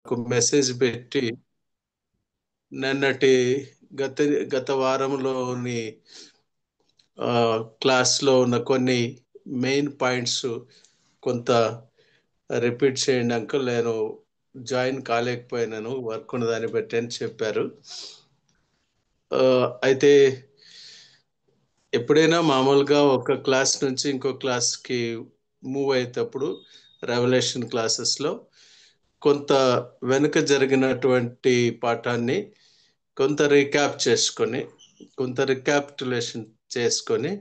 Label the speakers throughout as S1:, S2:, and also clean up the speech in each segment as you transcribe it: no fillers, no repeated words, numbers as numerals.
S1: Message పెట్టి నిన్నటి గత గత వారంలోని క్లాస్లో ఉన్న కొన్ని మెయిన్ పాయింట్స్ కొంత రిపీట్ చేయండి అంకుల్. నేను జాయిన్ కాలేకపోయినాను, వర్క్ ఉన్న దాన్ని బట్టి అని చెప్పారు. అయితే ఎప్పుడైనా మామూలుగా ఒక క్లాస్ నుంచి ఇంకో క్లాస్కి మూవ్ అయ్యేటప్పుడు రెవల్యూషన్ క్లాసెస్లో కొంత వెనుక జరిగినటువంటి పాఠాన్ని కొంత రీక్యాప్ చేసుకొని కొంత రికాపిటులేషన్ చేసుకొని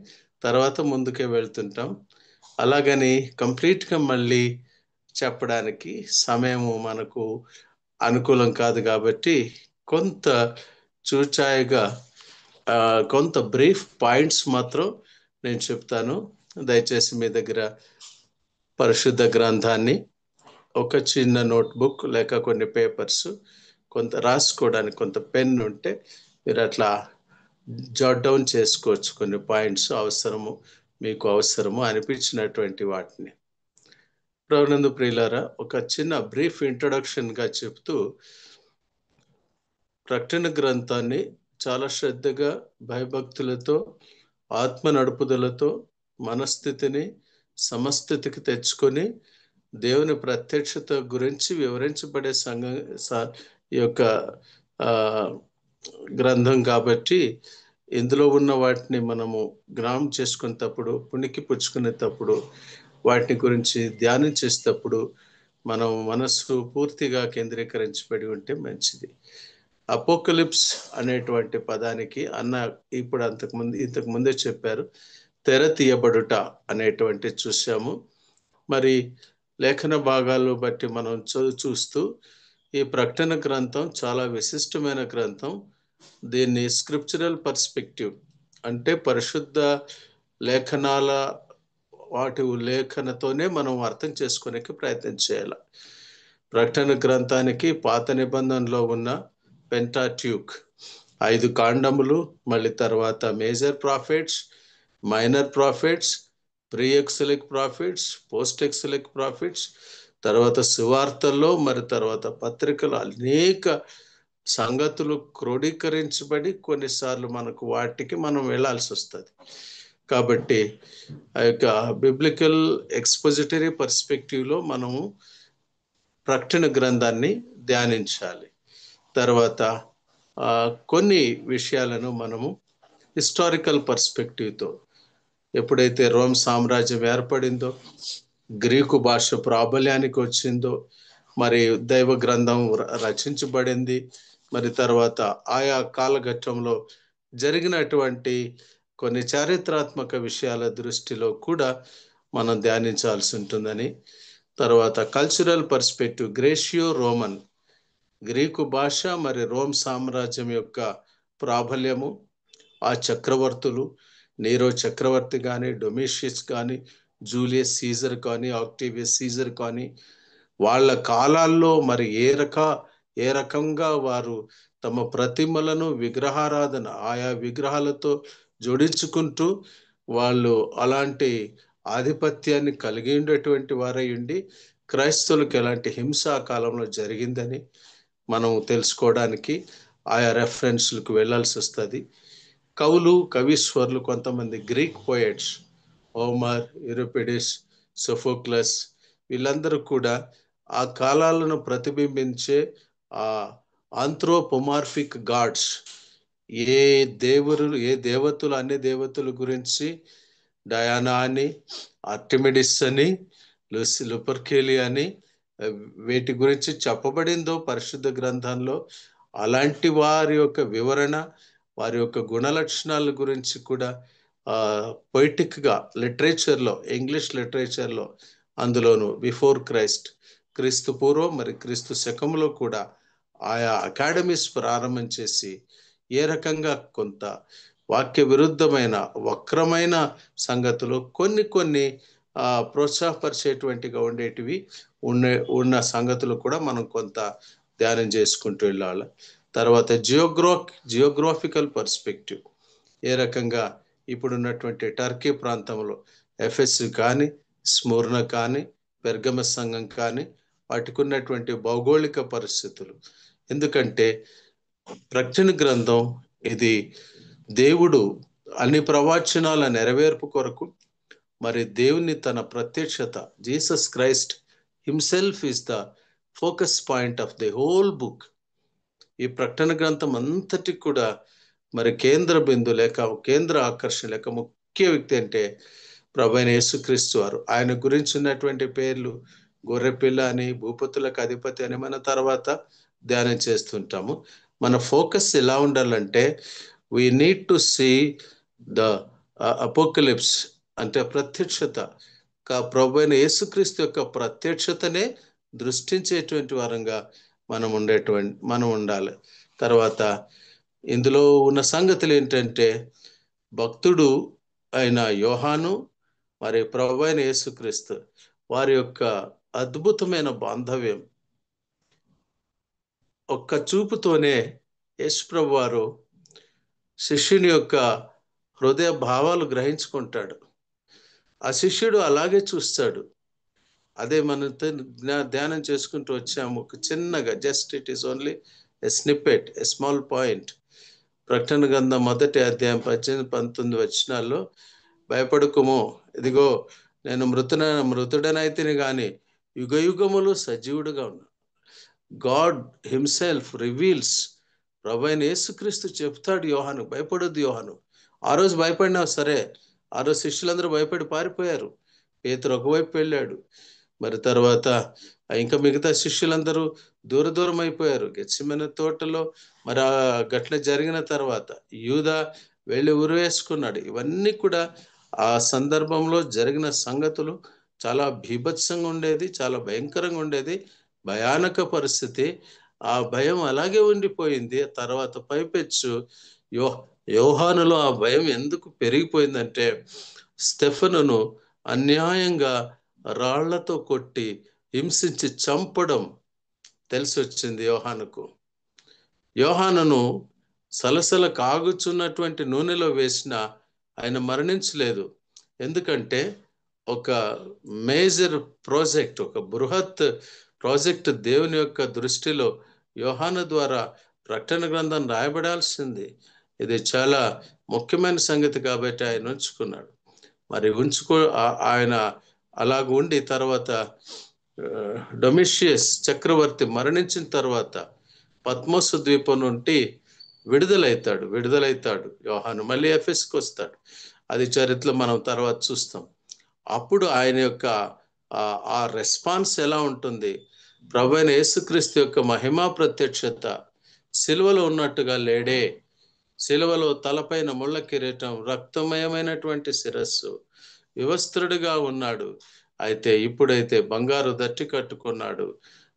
S1: తర్వాత ముందుకే వెళ్తుంటాం. అలాగని కంప్లీట్గా మళ్ళీ చెప్పడానికి సమయము మనకు అనుకూలం కాదు కాబట్టి కొంత చూచాయిగా కొంత బ్రీఫ్ పాయింట్స్ మాత్రం నేను చెప్తాను. దయచేసి మీ దగ్గర పరిశుద్ధ గ్రంథాన్ని, ఒక చిన్న నోట్బుక్ లేక కొన్ని పేపర్స్, కొంత రాసుకోవడానికి కొంత పెన్ ఉంటే మీరు అట్లా జాట్ డౌన్ చేసుకోవచ్చు. కొన్ని పాయింట్స్ మీకు అవసరము అనిపించినటువంటి వాటిని. ప్రభునందు ప్రియులారా, ఒక చిన్న బ్రీఫ్ ఇంట్రొడక్షన్గా చెప్తూ ప్రకటన గ్రంథాన్ని చాలా శ్రద్ధగా భయభక్తులతో ఆత్మ నడుపుదలతో మనస్థితిని సమస్థితికి తెచ్చుకొని దేవుని ప్రత్యక్షత గురించి వివరించబడే ఈ యొక్క గ్రంథం కాబట్టి ఇందులో ఉన్న వాటిని మనము జ్ఞానం చేసుకునేటప్పుడు, పుణికి పుచ్చుకునేటప్పుడు, వాటిని గురించి ధ్యానం చేసేటప్పుడు మనం మనస్సు పూర్తిగా కేంద్రీకరించబడి ఉంటే మంచిది. అపోకలిప్స్ అనేటువంటి పదానికి ఇప్పుడు ఇంతకు ముందే చెప్పారు, తెర తీయబడుట అనేటువంటి చూసాము. మరి లేఖన భాగాలు బట్టి మనం చూస్తూ ఈ ప్రకటన గ్రంథం చాలా విశిష్టమైన గ్రంథం. దీన్ని స్క్రిప్చురల్ పర్స్పెక్టివ్ అంటే పరిశుద్ధ లేఖనాల వాటి లేఖనతోనే మనం అర్థం చేసుకోనికి ప్రయత్నం చేయాలి. ప్రకటన గ్రంథానికి పాత నిబంధనలో ఉన్న పెంటాట్యూక్ 5 కాండములు, మళ్ళీ తర్వాత major prophets, minor prophets, pre exilic prophets, post exilic prophets, తర్వాత సువార్తల్లో, మరి తర్వాత పత్రికలు అనేక సంగతులు క్రోడీకరించబడి కొన్నిసార్లు వాటికి మనం వెళ్ళాల్సి వస్తుంది. కాబట్టి ఆ యొక్క బిబ్లికల్ ఎక్స్పోజిటరీ పర్స్పెక్టివ్లో మనము ప్రకటన గ్రంథాన్ని ధ్యానించాలి. తర్వాత కొన్ని విషయాలను మనము హిస్టారికల్ పర్స్పెక్టివ్తో, ఎప్పుడైతే రోమ్ సామ్రాజ్యం ఏర్పడిందో, గ్రీకు భాష ప్రాబల్యానికి వచ్చిందో, మరి దైవ గ్రంథం రచించబడింది, మరి తర్వాత ఆయా కాలఘట్టంలో జరిగినటువంటి కొన్ని చారిత్రాత్మక విషయాల దృష్టిలో కూడా మనం ధ్యానించాల్సి ఉంటుందని. తర్వాత cultural perspective, gratia Roman, Greek భాష మరి రోమ్ సామ్రాజ్యం యొక్క ప్రాబల్యము, ఆ చక్రవర్తులు, నీరో చక్రవర్తి కానీ, డొమిషియస్ కానీ, జూలియస్ సీజర్ కానీ, ఆక్టేవియస్ సీజర్ కానీ, వాళ్ళ కాలాల్లో మరి ఏ రకంగా వారు తమ ప్రతిమలను విగ్రహారాధన ఆయా విగ్రహాలతో జోడించుకుంటూ వాళ్ళు అలాంటి ఆధిపత్యాన్ని కలిగి ఉండేటువంటి వారై ఉండి క్రైస్తవులకు ఎలాంటి హింస ఆ కాలంలో జరిగిందని మనం తెలుసుకోవడానికి ఆయా రెఫరెన్స్లకు వెళ్ళాల్సి వస్తుంది. కవులు, కవీశ్వరులు, కొంతమంది గ్రీక్ పోయట్స్, హోమర్, యూరిపిడిస్, సోఫోక్లస్, వీళ్ళందరూ కూడా ఆ కాలాలను ప్రతిబింబించే ఆ ఆంథ్రోపోమార్ఫిక్ గాడ్స్, ఏ దేవతలు అన్ని దేవతల గురించి, డయానా అని, ఆర్టిమిడిస్ అని, లుపర్కేలి అని వీటి గురించి చెప్పబడిందో పరిశుద్ధ గ్రంథంలో, అలాంటి వారి యొక్క వివరణ, వారి యొక్క గుణలక్షణాల గురించి కూడా పొయిటిక్గా లిటరేచర్లో, ఇంగ్లీష్ లిటరేచర్లో, అందులోను బిఫోర్ క్రీస్తు పూర్వం మరి క్రీస్తు శకంలో కూడా ఆయా అకాడమీస్ ప్రారంభం చేసి ఏ రకంగా కొంత వాక్య విరుద్ధమైన వక్రమైన సంగతులు కొన్ని ప్రోత్సాహపరిచేటువంటిగా ఉండేటివి ఉన్న సంగతులు కూడా మనం కొంత ధ్యానం చేసుకుంటూ వెళ్ళాలి. తర్వాత జియోగ్రాఫికల్ పర్స్పెక్టివ్, ఏ రకంగా ఇప్పుడున్నటువంటి టర్కీ ప్రాంతంలో ఎఫెస్ కానీ, స్మూర్ణ కానీ, పెర్గమ సంఘం కానీ, వాటికి ఉన్నటువంటి భౌగోళిక పరిస్థితులు. ఎందుకంటే ప్రకటన గ్రంథం ఇది దేవుడు అన్ని ప్రవచనాల నెరవేర్పు కొరకు, మరి దేవుని తన ప్రత్యక్షత, Jesus Christ himself is the focus point of the whole book. ఈ ప్రకటన గ్రంథం అంతటి కూడా మరి కేంద్ర బిందు లేక కేంద్ర ఆకర్షణ లేక ముఖ్య వ్యక్తి అంటే ప్రభువైన యేసుక్రీస్తు వారు. ఆయన గురించి ఉన్నటువంటి పేర్లు గొర్రెపిల్ల అని, భూపతులకు అధిపతి అని మన తర్వాత ధ్యానం చేస్తుంటాము. మన ఫోకస్ ఎలా ఉండాలంటే we need to see the apocalypse, అంటే ప్రత్యక్షత, ప్రభువైన యేసుక్రీస్తు యొక్క ప్రత్యక్షతనే దృష్టించేటువంటి వారంగా మనం ఉండాలి. తర్వాత ఇందులో ఉన్న సంగతులు ఏంటంటే భక్తుడు అయిన యోహాను మరి ప్రభువైన యేసుక్రీస్తు వారి యొక్క అద్భుతమైన బాంధవ్యం ఒక్క చూపుతోనే యేసుప్రభు వారు శిష్యుని యొక్క హృదయ భావాలు గ్రహించుకుంటాడు. ఆ శిష్యుడు అలాగే చూస్తాడు. అదే మనతో ధ్యానం చేసుకుంటూ వచ్చాము. ఒక చిన్నగా just it is only a snippet, a small point. ప్రకటన గ్రంథం 1వ అధ్యాయం 18-19 వచనాల్లో భయపడకుము, ఇదిగో నేను మృతుడనైతిని గాని యుగ యుగములు సజీవుడుగా ఉన్నా. గాడ్ హిమ్సెల్ఫ్ రివీల్స్, ప్రభువైన యేసుక్రీస్తు చెప్తాడు యోహాను, భయపడొద్దు యోహాను. ఆ రోజు భయపడినా సరే, ఆ రోజు శిష్యులందరూ భయపడి పారిపోయారు. పేతురు ఒకవైపు వెళ్ళాడు, మరి తర్వాత ఇంకా మిగతా శిష్యులందరూ దూరం అయిపోయారు. గెత్సేమనే తోటలో మరి ఆ ఘటన జరిగిన తర్వాత యూదా వెళ్ళి ఉరివేసుకున్నాడు. ఇవన్నీ కూడా ఆ సందర్భంలో జరిగిన సంగతులు. చాలా బీభత్సంగా ఉండేది, చాలా భయంకరంగా ఉండేది, భయానక పరిస్థితి. ఆ భయం అలాగే ఉండిపోయింది. తర్వాత పైపెచ్చు యోహానులో ఆ భయం ఎందుకు పెరిగిపోయిందంటే స్టెఫనును అన్యాయంగా రాళ్లతో కొట్టి హింసించి చంపడం తెలిసి వచ్చింది యోహానుకు. యోహానును సలసల కాగుచున్నటువంటి నూనెలో వేసిన ఆయన మరణించలేదు. ఎందుకంటే ఒక మేజర్ ప్రాజెక్ట్, ఒక బృహత్ ప్రాజెక్ట్ దేవుని యొక్క దృష్టిలో యోహాను ద్వారా ప్రకటన గ్రంథం రాయబడాల్సింది. ఇది చాలా ముఖ్యమైన సంగతి కాబట్టి ఆయన ఉంచుకున్నాడు. మరి ఆయన అలాగ ఉండి తర్వాత డొమిషియస్ చక్రవర్తి మరణించిన తర్వాత పద్మోసు ద్వీపం నుండి విడుదలైతాడు యోహాను. మళ్ళీ ఎఫెస్కి వస్తాడు. అది చరిత్రలో మనం తర్వాత చూస్తాం. అప్పుడు ఆయన యొక్క ఆ రెస్పాన్స్ ఎలా ఉంటుంది? ప్రభువైన యేసుక్రీస్తు యొక్క మహిమా ప్రత్యక్షత, సిలువలో ఉన్నట్టుగా లేడే, సిలువలో తలపైన ముళ్ళ కిరీటం, రక్తమయమైనటువంటి శిరస్సు, వివస్త్రుడిగా ఉన్నాడు. అయితే ఇప్పుడైతే బంగారు దట్టి కట్టుకున్నాడు.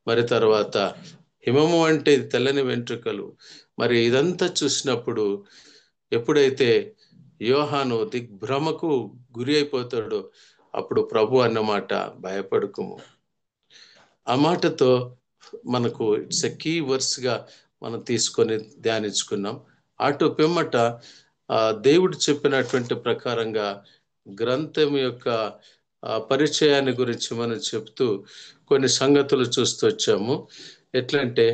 S1: మరి తర్వాత హిమము అంటే తెల్లని వెంట్రుకలు. మరి ఇదంతా చూసినప్పుడు ఎప్పుడైతే యోహాను దిగ్భ్రమకు గురి అయిపోతాడో అప్పుడు ప్రభు అన్నమాట భయపడకుము. ఆ మాటతో మనకు ఇట్స్ ఎ కీ వర్స్గా మనం తీసుకొని ధ్యానించుకున్నాం. అటు పిమ్మట దేవుడు చెప్పినటువంటి ప్రకారంగా గ్రంథం యొక్క పరిచయాన్ని గురించి మనం చెప్తూ కొన్ని సంగతులు చూస్తూ వచ్చాము. ఎట్లంటే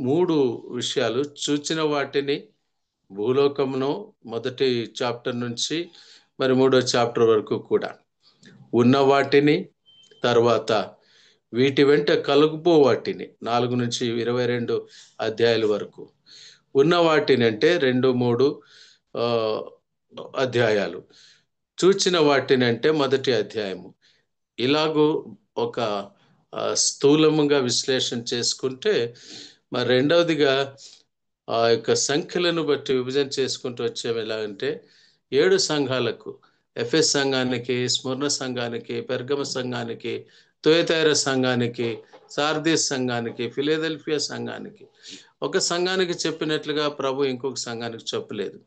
S1: 3 విషయాలు చూచిన వాటిని, భూలోకమును మొదటి చాప్టర్ నుంచి మరి 3వ చాప్టర్ వరకు కూడా ఉన్న వాటిని, తర్వాత వీటి వెంట కలుగుపో వాటిని 4 నుంచి 22 అధ్యాయాల వరకు ఉన్న వాటిని అంటే 2-3 అధ్యాయాలు, చూచిన వాటిని అంటే మొదటి అధ్యాయము. ఇలాగూ ఒక స్థూలముగా విశ్లేషణ చేసుకుంటే మరి రెండవదిగా ఆ యొక్క సంఖ్యలను బట్టి విభజన చేసుకుంటూ వచ్చాము. ఎలాగంటే 7 సంఘాలకు, ఎఫెస్ సంఘానికి, స్ముర్ణ సంఘానికి, పెర్గమ సంఘానికి, తుయతైర సంఘానికి, సార్దీస్ సంఘానికి, ఫిలదెల్ఫియా సంఘానికి, ఒక సంఘానికి చెప్పినట్లుగా ప్రభు ఇంకొక సంఘానికి చెప్పలేదు.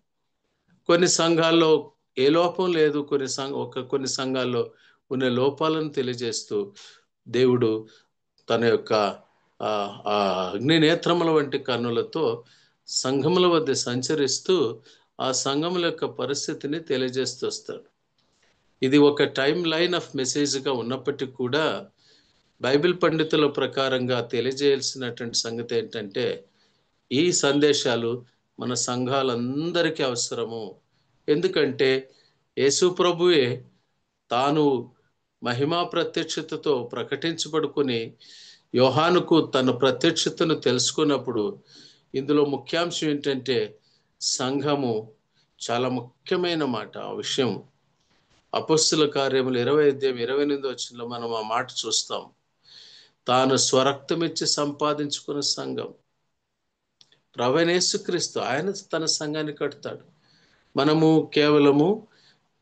S1: కొన్ని సంఘాల్లో ఏ లోపం లేదు, కొన్ని సంఘాల్లో ఉన్న లోపాలను తెలియజేస్తూ దేవుడు తన యొక్క అగ్ని నేత్రముల వంటి కన్నులతో సంఘముల వద్ద సంచరిస్తూ ఆ సంఘముల యొక్క పరిస్థితిని తెలియజేస్తూ వస్తాడు. ఇది ఒక టైం లైన్ ఆఫ్ మెసేజ్గా ఉన్నప్పటికీ కూడా బైబిల్ పండితుల ప్రకారంగా తెలియజేయాల్సినటువంటి సంగతి ఏంటంటే ఈ సందేశాలు మన సంఘాలందరికీ అవసరము. ఎందుకంటే యేసు ప్రభువే తాను మహిమా ప్రత్యక్షతతో ప్రకటించబడుకుని యోహానుకు తన ప్రత్యక్షతను తెలుసుకున్నప్పుడు ఇందులో ముఖ్యాంశం ఏంటంటే సంఘము చాలా ముఖ్యమైన మాట. ఆ విషయం అపొస్తలుల కార్యములు 20:28 మనం ఆ మాట చూస్తాం. తాను స్వరక్తమిచ్చి సంపాదించుకున్న సంఘం ప్రభువైన యేసుక్రీస్తు ఆయన తన సంఘాన్ని కడతాడు.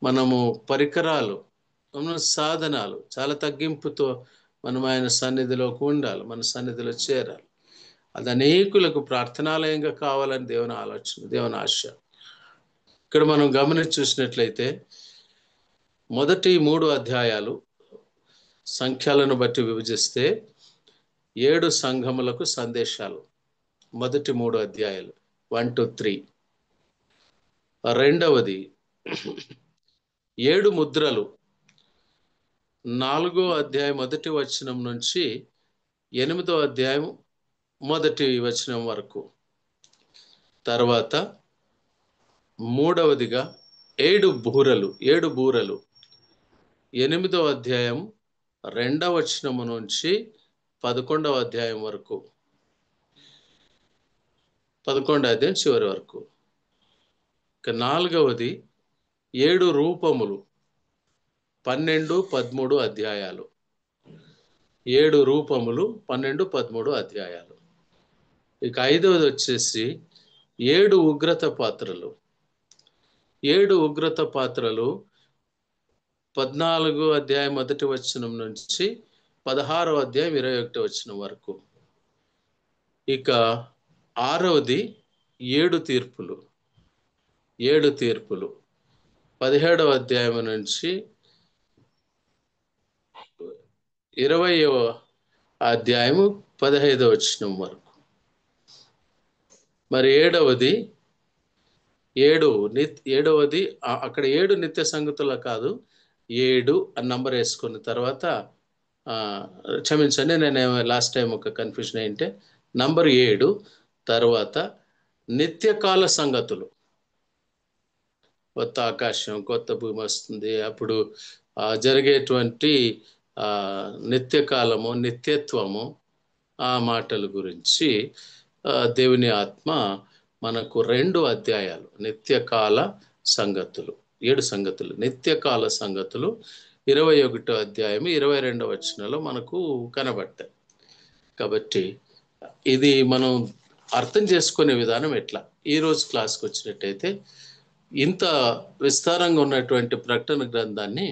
S1: మనము పరికరాలు, సాధనాలు చాలా తగ్గింపుతో మనం ఆయన సన్నిధిలోకి ఉండాలి, మన సన్నిధిలో చేరాలి. అది అనేకులకు ప్రార్థనాలయంగా కావాలని దేవుని ఆలోచన, దేవుని ఆశ. ఇక్కడ మనం గమనించి చూసినట్లయితే మొదటి 3 అధ్యాయాలు సంఖ్యలను బట్టి విభజిస్తే 7 సంఘములకు సందేశాలు. మొదటి 3 అధ్యాయాలు 1 to 3. రెండవది 7 ముద్రలు 4వ అధ్యాయం 1వ వచనం నుంచి 8వ అధ్యాయం 1వ వచనం వరకు. తర్వాత మూడవదిగా 7 బూరలు 8వ అధ్యాయం 2వ వచనం నుంచి 11వ అధ్యాయం వరకు, 11వ అధ్యాయం చివరి వరకు. ఇక నాలుగవది 7 రూపములు 12, 13 అధ్యాయాలు. 7 రూపములు 12, 13 అధ్యాయాలు. ఇక ఐదవది వచ్చేసి 7 ఉగ్రత పాత్రలు. 7 ఉగ్రత పాత్రలు 14వ అధ్యాయం 1వ వచనం నుంచి 16వ అధ్యాయం 21వ వచనం వరకు. ఇక ఆరవది 7 తీర్పులు. 17వ అధ్యాయం నుంచి 20వ అధ్యాయము 15వ వచనం వరకు. మరి ఏడవది అక్కడ 7 నిత్య సంగతుల కాదు, 7 అని నంబర్ వేసుకున్న తర్వాత క్షమించండి, నేను లాస్ట్ టైం ఒక కన్ఫ్యూజన్ ఏంటంటే నంబర్ 7 తర్వాత నిత్యకాల సంగతులు. కొత్త ఆకాశం, కొత్త భూమి వస్తుంది, అప్పుడు జరిగేటువంటి నిత్యకాలము, నిత్యత్వము, ఆ మాటల గురించి దేవుని ఆత్మ మనకు 2 అధ్యాయాలు నిత్యకాల సంగతులు, 7 సంగతులు, నిత్యకాల సంగతులు 21వ అధ్యాయం 22వ వచనంలో మనకు కనబడతాయి. కాబట్టి ఇది మనం అర్థం చేసుకునే విధానం ఎట్లా? ఈరోజు క్లాస్కి వచ్చినట్టయితే ఇంత విస్తారంగా ఉన్నటువంటి ప్రకటన గ్రంథాన్ని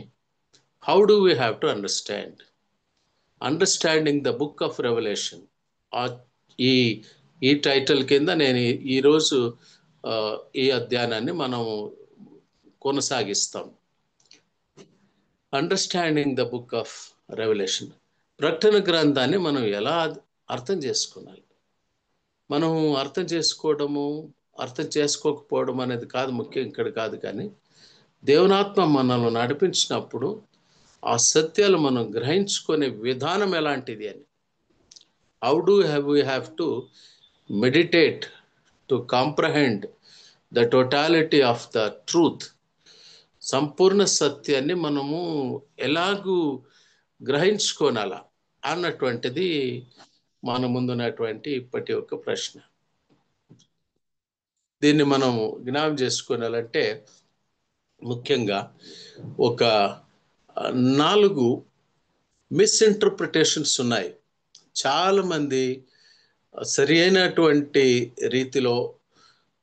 S1: how do we have to understanding the book of revolution, ఈ టైటిల్ కింద నేను ఈరోజు ఈ అధ్యయనాన్ని మనం కొనసాగిస్తాం. Understanding the book of revolution, ప్రకటన గ్రంథాన్ని మనం ఎలా అర్థం చేసుకోవాలి? మనం అర్థం చేసుకోవడము, అర్థం చేసుకోకపోవడం అనేది కాదు ముఖ్యం, ఇక్కడ కాదు. కానీ దేవునాత్మ మనల్ని నడిపించినప్పుడు ఆ సత్యాలు మనం గ్రహించుకునే విధానం ఎలాంటిది అని, how do we have to meditate to comprehend the totality of the truth, సంపూర్ణ సత్యాన్ని మనము ఎలాగూ గ్రహించుకోనాలా అన్నటువంటిది మన ముందున్నటువంటి ఇప్పటి యొక్క ప్రశ్న. దీన్ని మనం జ్ఞాపకం చేసుకోవాలంటే ముఖ్యంగా ఒక 4 మిస్ఇంటర్ప్రిటేషన్స్ ఉన్నాయి. చాలా మంది సరి అయినటువంటి రీతిలో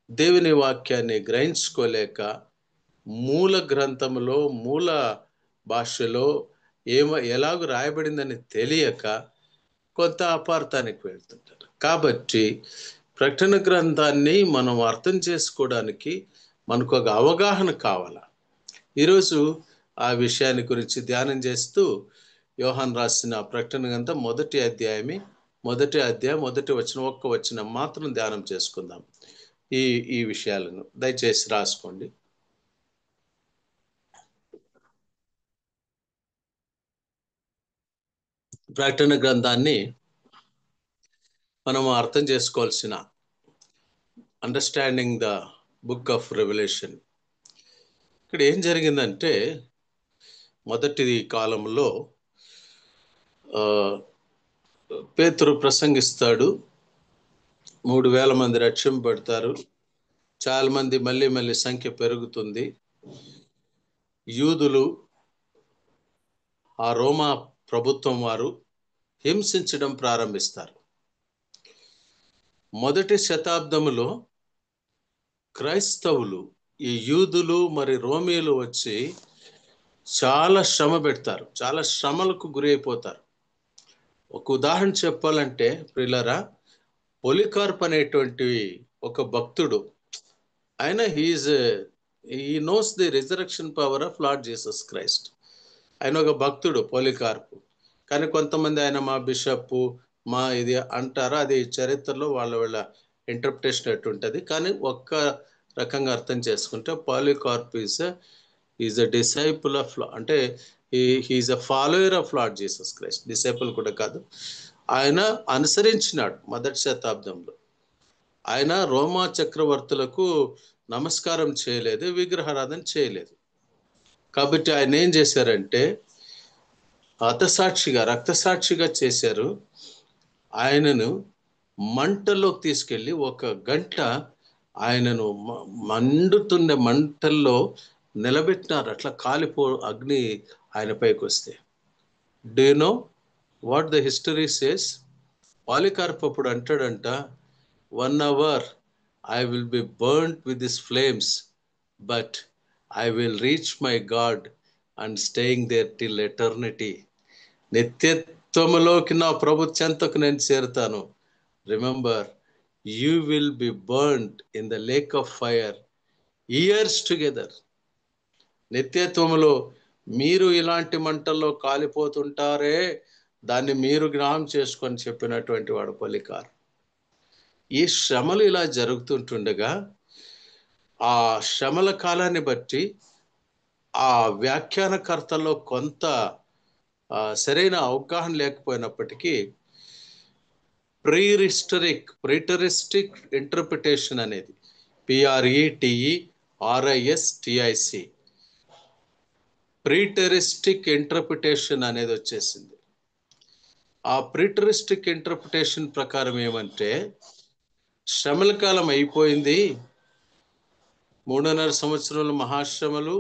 S1: దేవుని వాక్యాన్ని గ్రహించుకోలేక మూల గ్రంథములో, మూల భాషలో ఎలాగూ రాయబడిందని తెలియక కొంత అపార్థానికి వెళ్తుంటారు. కాబట్టి ప్రకటన గ్రంథాన్ని మనం అర్థం చేసుకోవడానికి మనకు ఒక అవగాహన కావాలా. ఈరోజు ఆ విషయాన్ని గురించి ధ్యానం చేస్తూ యోహాన్ రాసిన ప్రకటన గ్రంథం మొదటి అధ్యాయం 1వ వచనం, 1వ వచనం మాత్రం ధ్యానం చేసుకుందాం. ఈ విషయాలను దయచేసి రాసుకోండి. ప్రకటన గ్రంథాన్ని మనం అర్థం చేసుకోవాల్సిన understanding the book of revolution. ఇక్కడ ఏం జరిగిందంటే మొదటి కాలంలో పేతురు ప్రసంగిస్తాడు, 3,000 మంది రక్షింపబడతారు. చాలా మంది మళ్ళీ సంఖ్య పెరుగుతుంది. యూదులు ఆ రోమా ప్రభుత్వం వారు హింసించడం ప్రారంభిస్తారు. మొదటి శతాబ్దములో క్రైస్తవులు, ఈ యూదులు మరి రోమీలు వచ్చి చాలా శ్రమ పెడతారు, చాలా శ్రమలకు గురి అయిపోతారు. ఒక ఉదాహరణ చెప్పాలంటే ప్రియులారా, పొలికార్ప్ అనేటువంటి ఒక భక్తుడు, ఆయన he knows the resurrection power of Lord Jesus Christ. ఆయన ఒక భక్తుడు పొలికార్ప్. కానీ కొంతమంది ఆయన మా బిషప్ మా ఇది అంటారు, అది చరిత్రలో వాళ్ళ ఇంటర్ప్రిటేషన్ ఎట్టుంటుంది. కానీ ఒక్క రకంగా అర్థం చేసుకుంటే Polycarp is a disciple of, అంటే he is a follower of Lord Jesus Christ. Disciple కూడా కాదు, ఆయన అనుసరించినాడు మొదటి శతాబ్దంలో. ఆయన రోమా చక్రవర్తులకు నమస్కారం చేయలేదు, విగ్రహారాధన చేయలేదు. కాబట్టి ఆయన ఏం చేశారంటే రక్తసాక్షిగా చేశారు. ఆయనను మంటల్లోకి తీసుకెళ్ళి 1 గంట ఆయనను మండుతున్న మంటల్లో నిలబెట్టినారు. అట్లా అగ్ని ఆయన పైకి వస్తే. Do you know what the history says? Polycarp అప్పుడు అంటాడంట, 1 hour I will be burnt with these flames, but I will reach my God and staying there till eternity. నిత్యత్వములోకి నా ప్రభు చెంతకు నేను చేరుతాను. Remember, you will be burned in the lake of fire years together. నిత్యత్వములో మీరు ఇలాంటి మంటల్లో కాలిపోతుంటారే, దాన్ని మీరు జ్ఞాపకం చేసుకొని చెప్పినటువంటి వాడు పొలికార్. ఈ శ్రమలు ఇలా జరుగుతుంటుండగా ఆ శ్రమల కాలాన్ని బట్టి ఆ వ్యాఖ్యానకర్తల్లో కొంత సరైన అవగాహన లేకపోయినప్పటికీ ప్రీటరిస్టిక్ ఇంటర్ప్రిటేషన్ అనేది PRETERISTIC ప్రీటరిస్టిక్ ఇంటర్ప్రిటేషన్ అనేది వచ్చేసింది. ఆ ప్రీటరిస్టిక్ ఇంటర్ప్రిటేషన్ ప్రకారం ఏమంటే, శ్రమల కాలం అయిపోయింది, 3.5 సంవత్సరాలు మహాశ్రమలు,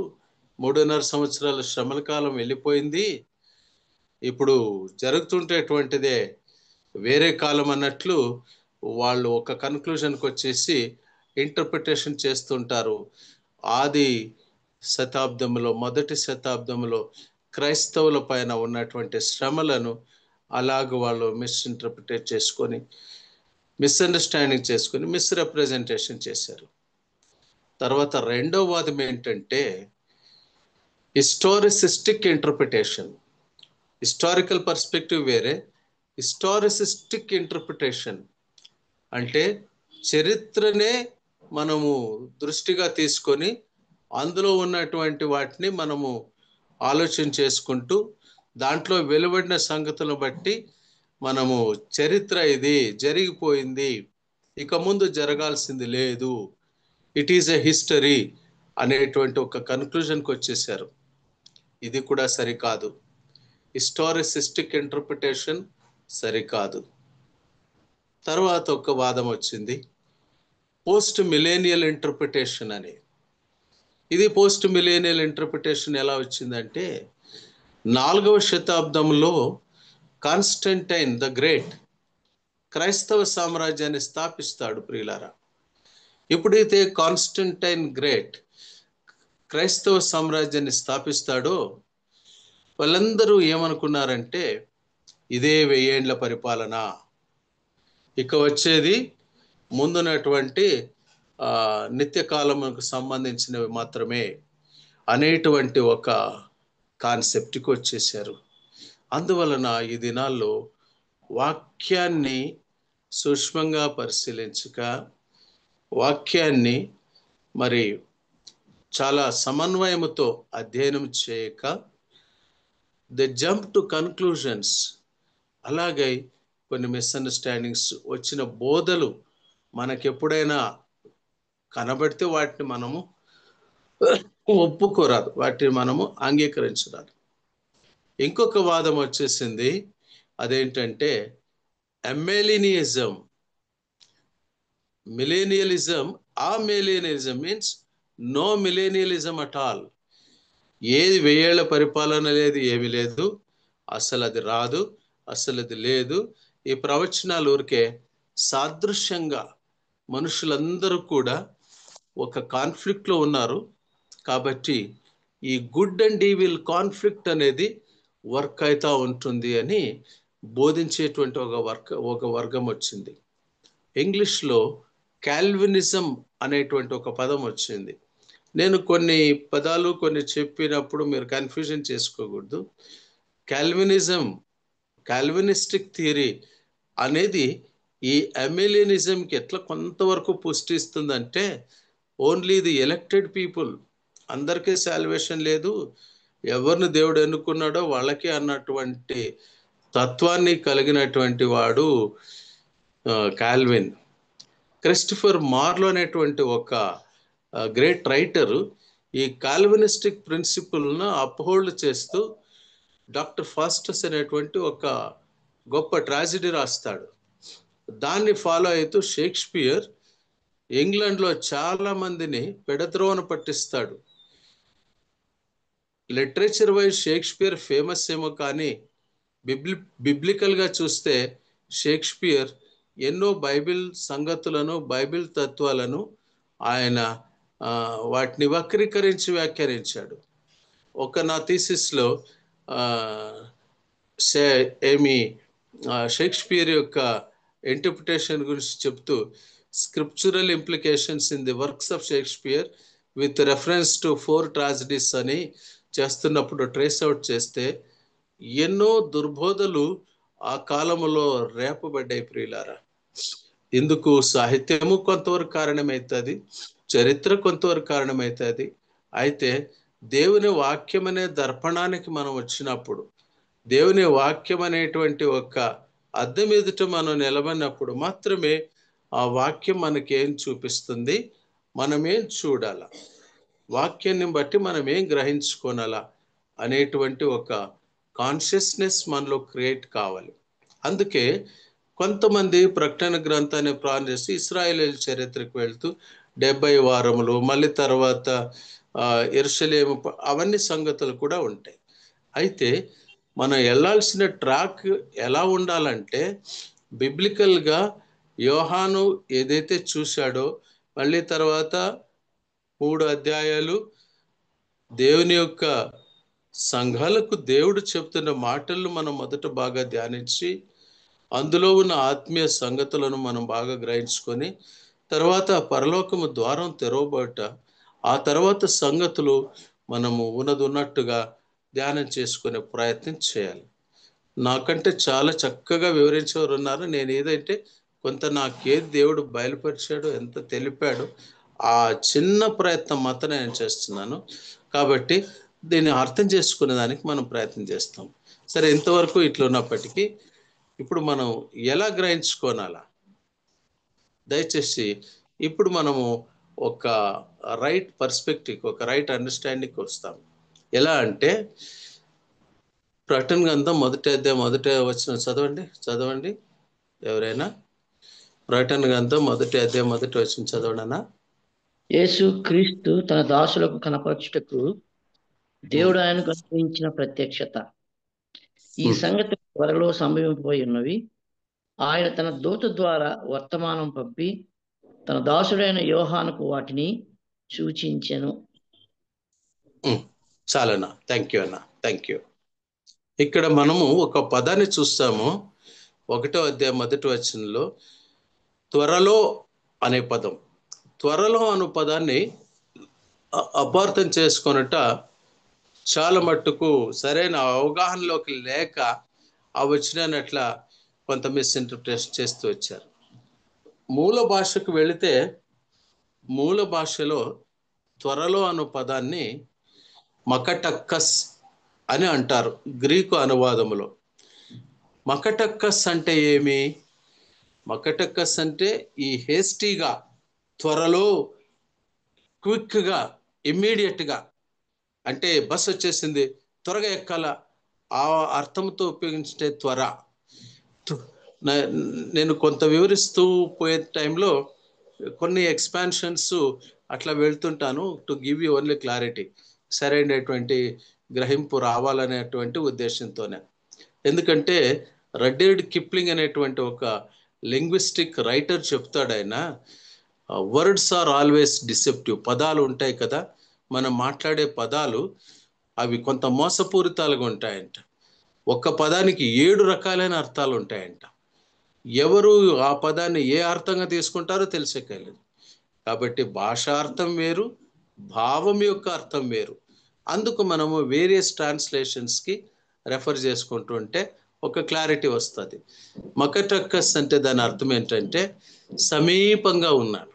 S1: 3.5 సంవత్సరాల శ్రమల కాలం వెళ్ళిపోయింది, ఇప్పుడు జరుగుతుంటేటువంటిదే వేరే కాలం అన్నట్లు వాళ్ళు ఒక కన్క్లూజన్కి వచ్చేసి ఇంటర్ప్రిటేషన్ చేస్తుంటారు. మొదటి శతాబ్దంలో క్రైస్తవుల పైన ఉన్నటువంటి శ్రమలను అలాగ వాళ్ళు మిస్అండర్స్టాండింగ్ చేసుకొని మిస్రిప్రజెంటేషన్ చేశారు. తర్వాత రెండవ వాదం ఏంటంటే హిస్టారిసిస్టిక్ ఇంటర్ప్రిటేషన్. హిస్టారికల్ పర్స్పెక్టివ్ వేరే, హిస్టారిసిస్టిక్ ఇంటర్ప్రిటేషన్ అంటే చరిత్రనే మనము దృష్టిగా తీసుకొని అందులో ఉన్నటువంటి వాటిని మనము ఆలోచన చేసుకుంటూ దాంట్లో వెలువడిన సంగతులను బట్టి మనము చరిత్ర ఇది జరిగిపోయింది, ఇక ముందు జరగాల్సింది లేదు, ఇట్ ఈజ్ ఎ హిస్టరీ అనేటువంటి ఒక కన్క్లూజన్కి వచ్చేసారు. ఇది కూడా సరికాదు. హిస్టారిసిస్టిక్ ఇంటర్ప్రిటేషన్ సరికాదు. తర్వాత ఒక వాదం వచ్చింది, పోస్ట్ మిలేనియల్ ఇంటర్ప్రిటేషన్ అని. ఇది పోస్ట్ మిలేనియల్ ఇంటర్ప్రిటేషన్ ఎలా వచ్చిందంటే 4వ శతాబ్దంలో కాన్స్టంటైన్ ద గ్రేట్ క్రైస్తవ సామ్రాజ్యాన్ని స్థాపిస్తాడు. ప్రియులారా, ఎప్పుడైతే కాన్స్టంటైన్ గ్రేట్ క్రైస్తవ సామ్రాజ్యాన్ని స్థాపిస్తాడో వాళ్ళందరూ ఏమనుకున్నారంటే ఇదే 1000 ఏండ్ల పరిపాలన, ఇక వచ్చేది ముందున్నటువంటి నిత్యకాలముకు సంబంధించినవి మాత్రమే అనేటువంటి ఒక కాన్సెప్ట్కి వచ్చేసారు. అందువలన ఈ దినాల్లో వాక్యాన్ని సూక్ష్మంగా పరిశీలించక, వాక్యాన్ని మరి చాలా సమన్వయముతో అధ్యయనం చేయక, దే జంప్ టు కన్క్లూజన్స్ అలాగే కొన్ని మిస్అండర్స్టాండింగ్స్ వచ్చిన బోధలు మనకెప్పుడైనా కనబడితే వాటిని మనము ఒప్పుకోరాదు, వాటిని మనము అంగీకరించరాదు. ఇంకొక వాదం వచ్చేసింది, అదేంటంటే అమెలినియిజం. మిలేనియలిజం, ఆ millennialism means no millennialism at all. ఏది 1000 ఏళ్ల పరిపాలన లేదు, ఏమి లేదు, అసలు అది రాదు, అసలు అది లేదు. ఈ ప్రవచనాలు ఊరికే సాదృశ్యంగా మనుషులందరూ కూడా ఒక కాన్ఫ్లిక్ట్లో ఉన్నారు కాబట్టి ఈ గుడ్ అండ్ ఈవిల్ కాన్ఫ్లిక్ట్ అనేది వర్క్ అవుతా ఉంటుంది అని బోధించేటువంటి ఒక వర్గం వచ్చింది. ఇంగ్లీష్లో కాల్వినిజం అనేటువంటి ఒక పదం వచ్చింది. నేను కొన్ని పదాలు కొన్ని చెప్పినప్పుడు మీరు కన్ఫ్యూజన్ చేసుకోకూడదు. కాల్వినిజం, కాల్వినిస్టిక్ థియరీ అనేది ఈ అమెలియనిజంకి ఎట్లా కొంతవరకు పుష్టి ఇస్తుందంటే, ఓన్లీ ది ఎలక్టెడ్ పీపుల్, అందరికీ సాల్వేషన్ లేదు, ఎవరిని దేవుడు ఎన్నుకున్నాడో వాళ్ళకే అన్నటువంటి తత్వాన్ని కలిగినటువంటి వాడు కాల్విన్. క్రిస్టఫర్ మార్లో అనేటువంటి ఒక గ్రేట్ రైటరు ఈ కాల్వినిస్టిక్ ప్రిన్సిపల్ను అప్హోల్డ్ చేస్తూ డాక్టర్ ఫాస్టస్ అనేటువంటి ఒక గొప్ప ట్రాజిడీ రాస్తాడు. దాన్ని ఫాలో అవుతూ షేక్స్పియర్ ఇంగ్లాండ్లో చాలా మందిని పెడద్రోవన పట్టిస్తాడు. లిటరేచర్ వైజ్ షేక్స్పియర్ ఫేమస్ ఏమో కానీ బిబ్లికల్గా చూస్తే షేక్స్పియర్ ఎన్నో బైబిల్ సంగతులను, బైబిల్ తత్వాలను ఆయన వాటిని వక్రీకరించి వ్యాఖ్యానించాడు. నా థీసిస్లో షేక్స్పియర్ యొక్క ఇంటర్ప్రిటేషన్ గురించి చెప్తూ scriptural implications in the works of Shakespeare with reference to 4 tragedies అని చేస్తున్నప్పుడు ట్రేస్ అవుట్ చేస్తే ఎన్నో దుర్బోధలు ఆ కాలంలో రేపబడ్డాయి ప్రియులారా. ఇందుకు సాహిత్యము కొంతవరకు కారణమవుతుంది, చరిత్ర కొంతవరకు కారణమవుతుంది. అయితే దేవుని వాక్యం అనే దర్పణానికి మనం వచ్చినప్పుడు, దేవుని వాక్యం అనేటువంటి ఒక అద్దం ఎదుట మనం నిలబడినప్పుడు మాత్రమే ఆ వాక్యం మనకేం చూపిస్తుంది, మనమేం చూడాల, వాక్యాన్ని బట్టి మనం ఏం గ్రహించుకోనాలా అనేటువంటి ఒక కాన్షియస్నెస్ మనలో క్రియేట్ కావాలి. అందుకే కొంతమంది ప్రకటన గ్రంథాన్ని ప్రారంభం చేసి ఇశ్రాయేలీయుల చరిత్రకు వెళ్తూ 70 వారములు, మళ్ళీ తర్వాత యెరూషలేము, అవన్నీ సంగతులు కూడా ఉంటాయి. అయితే మనం వెళ్ళాల్సిన ట్రాక్ ఎలా ఉండాలంటే, బిబ్లికల్గా యోహాను ఏదైతే చూశాడో, మళ్ళీ తర్వాత 3 అధ్యాయాలు దేవుని యొక్క సంఘాలకు దేవుడు చెప్తున్న మాటలను మనం మొదట బాగా ధ్యానించి, అందులో ఉన్న ఆత్మీయ సంగతులను మనం బాగా గ్రహించుకొని, తర్వాత పరలోకము ద్వారం తెరవబట, ఆ తర్వాత సంగతులు మనము ఉన్నట్టుగా ధ్యానం చేసుకునే ప్రయత్నం చేయాలి. నాకంటే చాలా చక్కగా వివరించేవారు ఉన్నారు. నేను ఏదంటే కొంత నాకేది దేవుడు బయలుపరిచాడు, ఎంత తెలిపాడు, ఆ చిన్న ప్రయత్నం మాత్రం నేను చేస్తున్నాను. కాబట్టి దీన్ని అర్థం చేసుకునే దానికి మనం ప్రయత్నం చేస్తాం. సరే, ఇంతవరకు ఇట్లా ఉన్నప్పటికీ ఇప్పుడు మనం ఎలా గ్రహించుకోనాలా, దయచేసి ఇప్పుడు మనము ఒక రైట్ పర్స్పెక్టివ్, ఒక రైట్ అండర్స్టాండింగ్కి వస్తాం. ఎలా అంటే, ప్రకటన గ్రంథం మొదటి వచనం చదవండి ఎవరైనా. ప్రకటన గ్రంథం మొదటి వచనం చదవడనా.
S2: యేసు క్రీస్తు తన దాసులకు కనపరచుటకు దేవుడు ఆయనకు అనుగ్రహించిన ప్రత్యక్షత. ఈ సంగతి త్వరలో సంభవింపబోయి ఉన్నవి. ఆయన తన దూత ద్వారా వర్తమానం పంపి తన దాసుడైన యోహానుకు వాటిని సూచించెను.
S1: చాలన్నా, థ్యాంక్ యూ అన్న, థ్యాంక్ యూ. ఇక్కడ మనము ఒక పదాన్ని చూస్తాము, 1వ అధ్యాయం మొదటి వచనంలో త్వరలో అనే పదం. త్వరలో అను పదాన్ని అపార్థం చేసుకొనుట చాలా మట్టుకు సరైన అవగాహనలోకి లేక ఆ వచనాన్ని అట్లా కొంత మిస్ఇంటర్ప్రిటేషన్ చేస్తూ వచ్చారు. మూల భాషకు వెళితే మూల భాషలో త్వరలో అను పదాన్ని మకటక్కస్ అని అంటారు గ్రీకు అనువాదములో. మకటక్కస్ అంటే ఏమి? మకటక్కస్ అంటే ఈ హేస్టీగా, త్వరలో, క్విక్గా, ఇమ్మీడియట్గా, అంటే బస్ వచ్చేసింది త్వరగా ఎక్కాల, ఆ అర్థంతో ఉపయోగించే త్వర. నేను కొంత వివరిస్తూ పోయే టైంలో కొన్ని ఎక్స్పాన్షన్స్ అట్లా వెళ్తుంటాను, to give you only clarity, సరైనటువంటి గ్రహింపు రావాలనేటువంటి ఉద్దేశంతోనే. ఎందుకంటే రడ్డర్డ్ కిప్లింగ్ అనేటువంటి ఒక లింగ్విస్టిక్ రైటర్ చెప్తాడు, ఆయన వర్డ్స్ ఆర్ ఆల్వేస్ డిసెప్టివ్. పదాలు ఉంటాయి కదా, మనం మాట్లాడే పదాలు అవి కొంత మోసపూరితాలుగా ఉంటాయంట. ఒక్క పదానికి 7 రకాలైన అర్థాలు ఉంటాయంట. ఎవరు ఆ పదాన్ని ఏ అర్థంగా తీసుకుంటారో తెలిసేకెళ్ళదు. కాబట్టి భాషార్థం వేరు, భావం యొక్క అర్థం వేరు. అందుకు మనము వేరియస్ ట్రాన్స్లేషన్స్కి రెఫర్ చేసుకుంటూ ఉంటే ఒక క్లారిటీ వస్తుంది. మకటక్కస్ అంటే దాని అర్థం ఏంటంటే సమీపంగా ఉన్నాడు.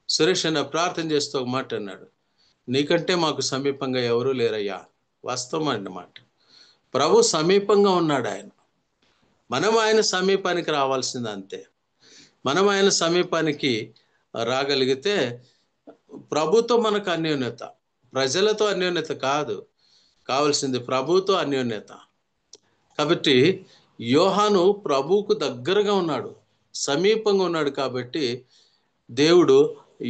S1: సురేష్ అన్న ప్రార్థన చేస్తూ ఒక మాట అన్నాడు, నీకంటే మాకు సమీపంగా ఎవరూ లేరయ్యా. వాస్తవం అన్నమాట. ప్రభు సమీపంగా ఉన్నాడు. మనం ఆయన సమీపానికి రావాల్సింది అంతే. మనం ఆయన సమీపానికి రాగలిగితే ప్రభుతో మనకు అన్యోన్యత, ప్రజలతో అన్యోన్యత కాదు, కావాల్సింది ప్రభుతో అన్యోన్యత. కాబట్టి యోహాను ప్రభువుకు దగ్గరగా ఉన్నాడు, సమీపంగా ఉన్నాడు. కాబట్టి దేవుడు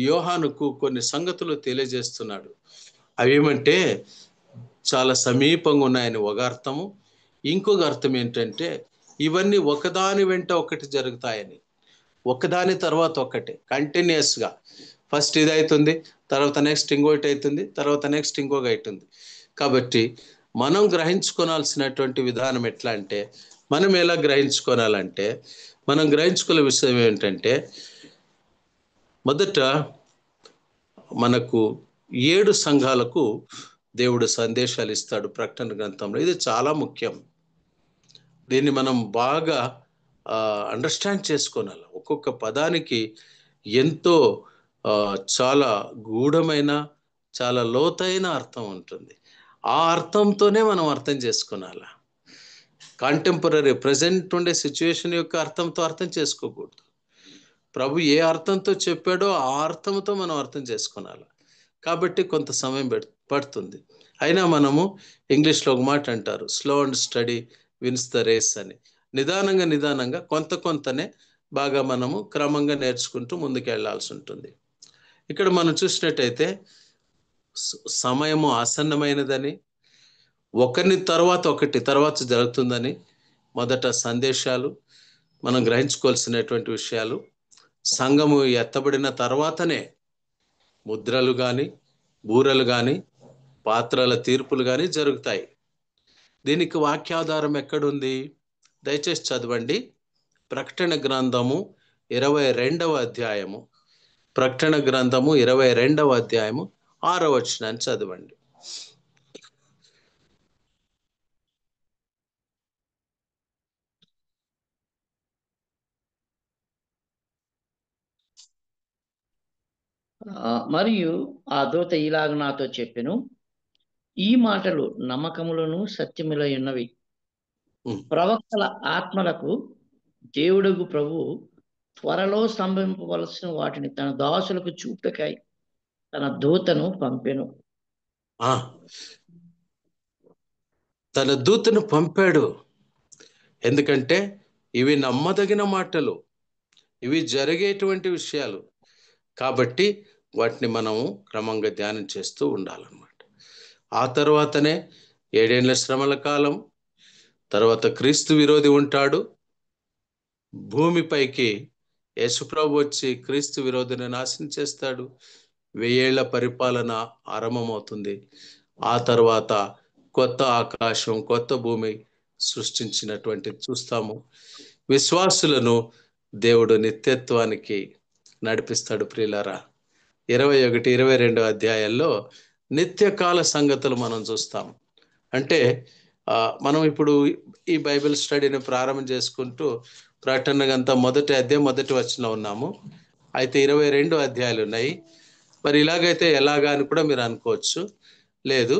S1: యోహానుకు కొన్ని సంగతులు తెలియజేస్తున్నాడు. అవి ఏమంటే చాలా సమీపంగా ఉన్నాయని ఒక అర్థము. ఇంకొక అర్థం ఏంటంటే ఇవన్నీ ఒకదాని వెంట ఒకటి జరుగుతాయని, ఒకదాని తర్వాత ఒకటి కంటిన్యూస్గా. ఫస్ట్ ఇది అవుతుంది, తర్వాత నెక్స్ట్ ఇంకోటి అవుతుంది, తర్వాత నెక్స్ట్ ఇంకొక అవుతుంది. కాబట్టి మనం గ్రహించుకోవాల్సినటువంటి విధానం ఎట్లా అంటే, మనం ఎలా గ్రహించుకోవాలంటే, మనం గ్రహించుకునే విషయం ఏంటంటే, మొదట మనకు 7 సంఘాలకు దేవుడు సందేశాలు ఇస్తాడు ప్రకటన గ్రంథంలో. ఇది చాలా ముఖ్యం. దీన్ని మనం బాగా అండర్స్టాండ్ చేసుకోవాలి. ఒక్కొక్క పదానికి ఎంతో చాలా గూఢమైన, చాలా లోతైన అర్థం ఉంటుంది. ఆ అర్థంతోనే మనం అర్థం చేసుకోవాలి. కాంటెంపరీ ప్రజెంట్ ఉండే సిచ్యువేషన్ యొక్క అర్థంతో అర్థం చేసుకోకూడదు. ప్రభు ఏ అర్థంతో చెప్పాడో ఆ అర్థంతో మనం అర్థం చేసుకోవాలి. కాబట్టి కొంత సమయం పడుతుంది. అయినా మనము ఇంగ్లీష్లో ఒక మాట అంటారు, slow and steady wins the race అని. నిదానంగా కొంతనే బాగా మనము క్రమంగా నేర్చుకుంటూ ముందుకు వెళ్లాల్సి ఉంటుంది. ఇక్కడ మనం చూసినట్టయితే సమయము ఆసన్నమైనదని, ఒకరిని తర్వాత జరుగుతుందని మొదట సందేశాలు, మనం గ్రహించుకోవాల్సినటువంటి విషయాలు. సంఘము ఎత్తబడిన తర్వాతనే ముద్రలు కానీ, బూరలు కానీ, పాత్రల తీర్పులు కానీ జరుగుతాయి. దీనికి వాక్యాధారం ఎక్కడుంది? దయచేసి చదవండి. ప్రకటన గ్రంథము 22వ అధ్యాయము, ప్రకటన గ్రంథము 22వ అధ్యాయము 6వ వచనాన్ని చదవండి.
S2: మరియు ఆ దూత ఇలాగ నాతో చెప్పెను, ఈ మాటలు నమ్మకములను సత్యములై ఉన్నవి. ప్రవక్తల ఆత్మలకు దేవుడగు ప్రభు త్వరలో సంభవింపవలసిన వాటిని తన దాసులకు చూపుటకై తన దూతను పంపెను.
S1: తన దూతను పంపాడు. ఎందుకంటే ఇవి నమ్మదగిన మాటలు, ఇవి జరిగేటువంటి విషయాలు. కాబట్టి వాటిని మనము క్రమంగా ధ్యానం చేస్తూ ఉండాలన్నమాట. ఆ తర్వాతనే 7 ఏళ్ల శ్రమల కాలం తర్వాత క్రీస్తు విరోధి ఉంటాడు. భూమిపైకి యేసుప్రభు వచ్చి క్రీస్తు విరోధిని నాశనం చేస్తాడు. 1000 ఏళ్ల పరిపాలన ఆరంభమవుతుంది. ఆ తర్వాత కొత్త ఆకాశం, కొత్త భూమి సృష్టించినటువంటి చూస్తాము. విశ్వాసులను దేవుడు నిత్యత్వానికి నడిపిస్తాడు. ప్రియులారా, 21, 22 అధ్యాయాల్లో నిత్యకాల సంగతులు మనం చూస్తాం. అంటే మనం ఇప్పుడు ఈ బైబిల్ స్టడీని ప్రారంభం చేసుకుంటూ ప్రకటన గ్రంథం మొదటి అధ్యాయం మొదటి వచనంలో ఉన్నాము. అయితే 22 అధ్యాయాలు ఉన్నాయి. మరి ఇలాగైతే ఎలాగా అని కూడా మీరు అనుకోవచ్చు. లేదు,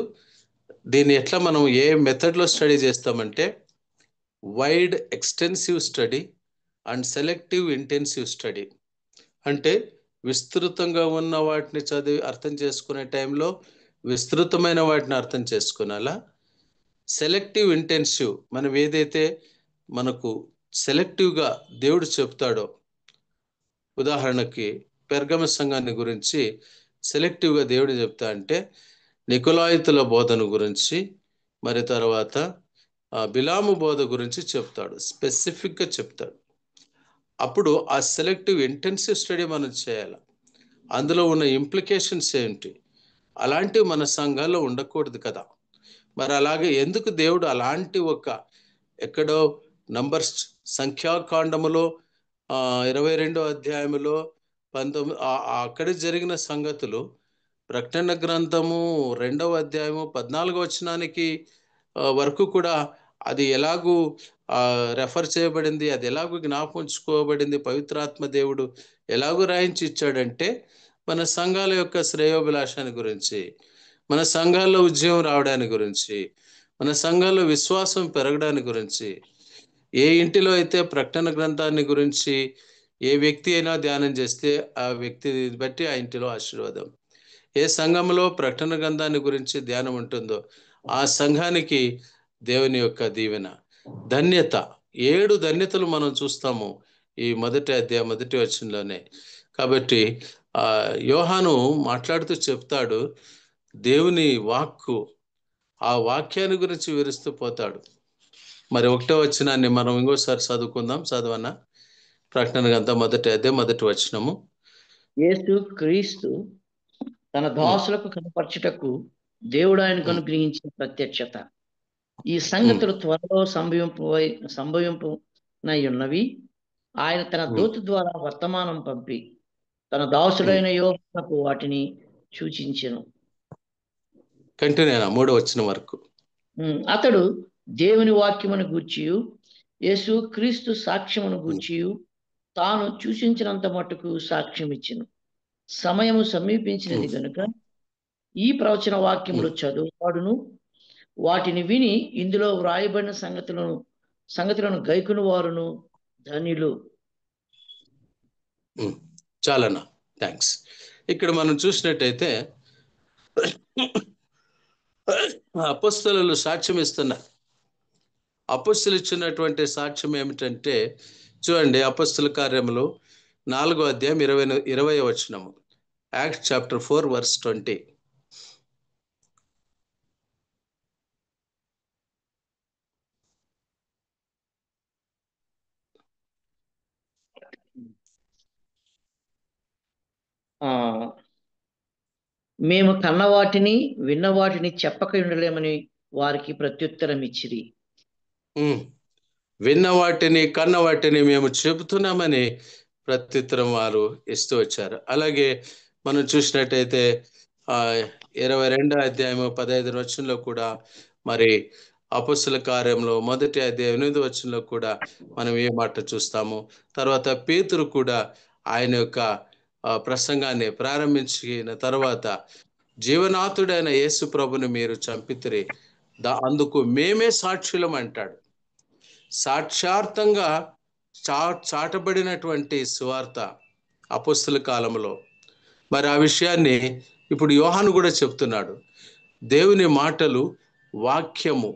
S1: దీన్ని ఎట్లా మనం ఏ మెథడ్లో స్టడీ చేస్తామంటే, wide extensive study and selective intensive study. అంటే విస్తృతంగా ఉన్న వాటిని చదివి అర్థం చేసుకునే టైంలో విస్తృతమైన వాటిని అర్థం చేసుకునాలా. సెలెక్టివ్ ఇంటెన్సివ్, మనం ఏదైతే మనకు సెలెక్టివ్గా దేవుడు చెప్తాడో, ఉదాహరణకి పెర్గమ సంఘాన్ని గురించి సెలెక్టివ్గా దేవుడు చెప్తా అంటే నికొలాయితుల బోధన గురించి, మరి తర్వాత బిలాము బోధ గురించి చెప్తాడు, స్పెసిఫిక్గా చెప్తాడు. అప్పుడు ఆ సెలెక్టివ్ ఇంటెన్సివ్ స్టడీ మనం చేయాలి. అందులో ఉన్న ఇంప్లికేషన్స్ ఏంటి, అలాంటివి మన సంఘాల్లో ఉండకూడదు కదా. మరి అలాగే ఎందుకు దేవుడు అలాంటి ఒక ఎక్కడో నంబర్స్ సంఖ్యాకాండములో 22వ అధ్యాయములో 19 అక్కడ జరిగిన సంగతులు ప్రకటన గ్రంథము 2వ అధ్యాయము 14వ వచనానికి వరకు కూడా అది ఎలాగూ రెఫర్ చేయబడింది, అది ఎలాగూ జ్ఞాపకం ఉంచుకోబడింది, పవిత్రాత్మ దేవుడు ఎలాగూ రాయించి ఇచ్చాడంటే మన సంఘాల యొక్క శ్రేయోభిలాషాన్ని గురించి, మన సంఘాల్లో ఉద్యమం రావడానికి గురించి, మన సంఘాల్లో విశ్వాసం పెరగడానికి గురించి. ఏ ఇంటిలో అయితే ప్రకటన గ్రంథాన్ని గురించి ఏ వ్యక్తి అయినా ధ్యానం చేస్తే ఆ వ్యక్తి బట్టి ఆ ఇంటిలో ఆశీర్వాదం. ఏ సంఘంలో ప్రకటన గ్రంథాన్ని గురించి ధ్యానం ఉంటుందో ఆ సంఘానికి దేవుని యొక్క దీవెన, ధన్యత. 7 ధన్యతలు మనం చూస్తాము ఈ మొదటి అధ్యాయం మొదటి వచనంలోనే. కాబట్టి యోహాను మాట్లాడుతూ చెప్తాడు, దేవుని వాక్కు, ఆ వాక్యాన్ని గురించి వివరిస్తూ పోతాడు. మరి 1వ వచనాన్ని మనం ఇంకోసారి చదువుకుందాం. చదవనా? ప్రకటన గ్రంథం మొదటి అధ్యాయం మొదటి వచనము.
S2: యేసు క్రీస్తు తన దాసులకు కనపరచుటకు దేవుడు ఆయనకు అనుగ్రహించిన ప్రత్యక్షత. ఈ సంగతులు త్వరలో సంభవింపునై ఉన్నవి. ఆయన తన దూత ద్వారా వర్తమానం పంపి తన దాసుడైన యోహానుకు వాటిని సూచించెను.
S1: కంటిన్యూ 3వ వచనం వరకు.
S2: అతడు దేవుని వాక్యమును గూర్చియు యేసు క్రీస్తు సాక్ష్యమును గూర్చియు తాను సూచించినంత మట్టుకు సాక్ష్యం ఇచ్చెను. సమయము సమీపించినది గనుక ఈ ప్రవచన వాక్యములు చదువువాడును వాటిని విని ఇందులో వ్రాయబడిన సంగతులను గైకుని వారును ధన్యులు.
S1: చాలన్నా, థ్యాంక్స్. ఇక్కడ మనం చూసినట్టయితే అపొస్తలులు సాక్ష్యం ఇస్తున్నారు. అపొస్తలులు ఇచ్చినటువంటి సాక్ష్యం ఏమిటంటే చూడండి, అపొస్తల కార్యములు 4వ అధ్యాయం 20వ వచనము. Acts chapter 4 verse 20.
S2: మేము కన్నవాటిని విన్నవాటిని చెప్పక ఉండలేమని వారికి ప్రత్యుత్తరం ఇచ్చిరి.
S1: విన్న వాటిని కన్న వాటిని మేము చెబుతున్నామని ప్రత్యుత్తరం వారు ఇస్తూ వచ్చారు. అలాగే మనం చూసినట్టయితే 22వ అధ్యాయం 15వ వచనంలో కూడా, మరి అపొస్తల కార్యంలో మొదటి అధ్యాయం 8వ వచనంలో కూడా మనం ఏ మాట చూస్తాము. తర్వాత పేతురు కూడా ఆయన యొక్క ప్రసంగాన్ని ప్రారంభించిన తర్వాత జీవనాథుడైన యేసు ప్రభుని మీరు చంపితిరి, అందుకు మేమే సాక్షులం అంటాడు. సాక్షార్థంగా చాటబడినటువంటి సువార్త అపొస్తల కాలంలో. మరి ఆ విషయాన్ని ఇప్పుడు యోహాను కూడా చెప్తున్నాడు. దేవుని మాటలు వాక్యము,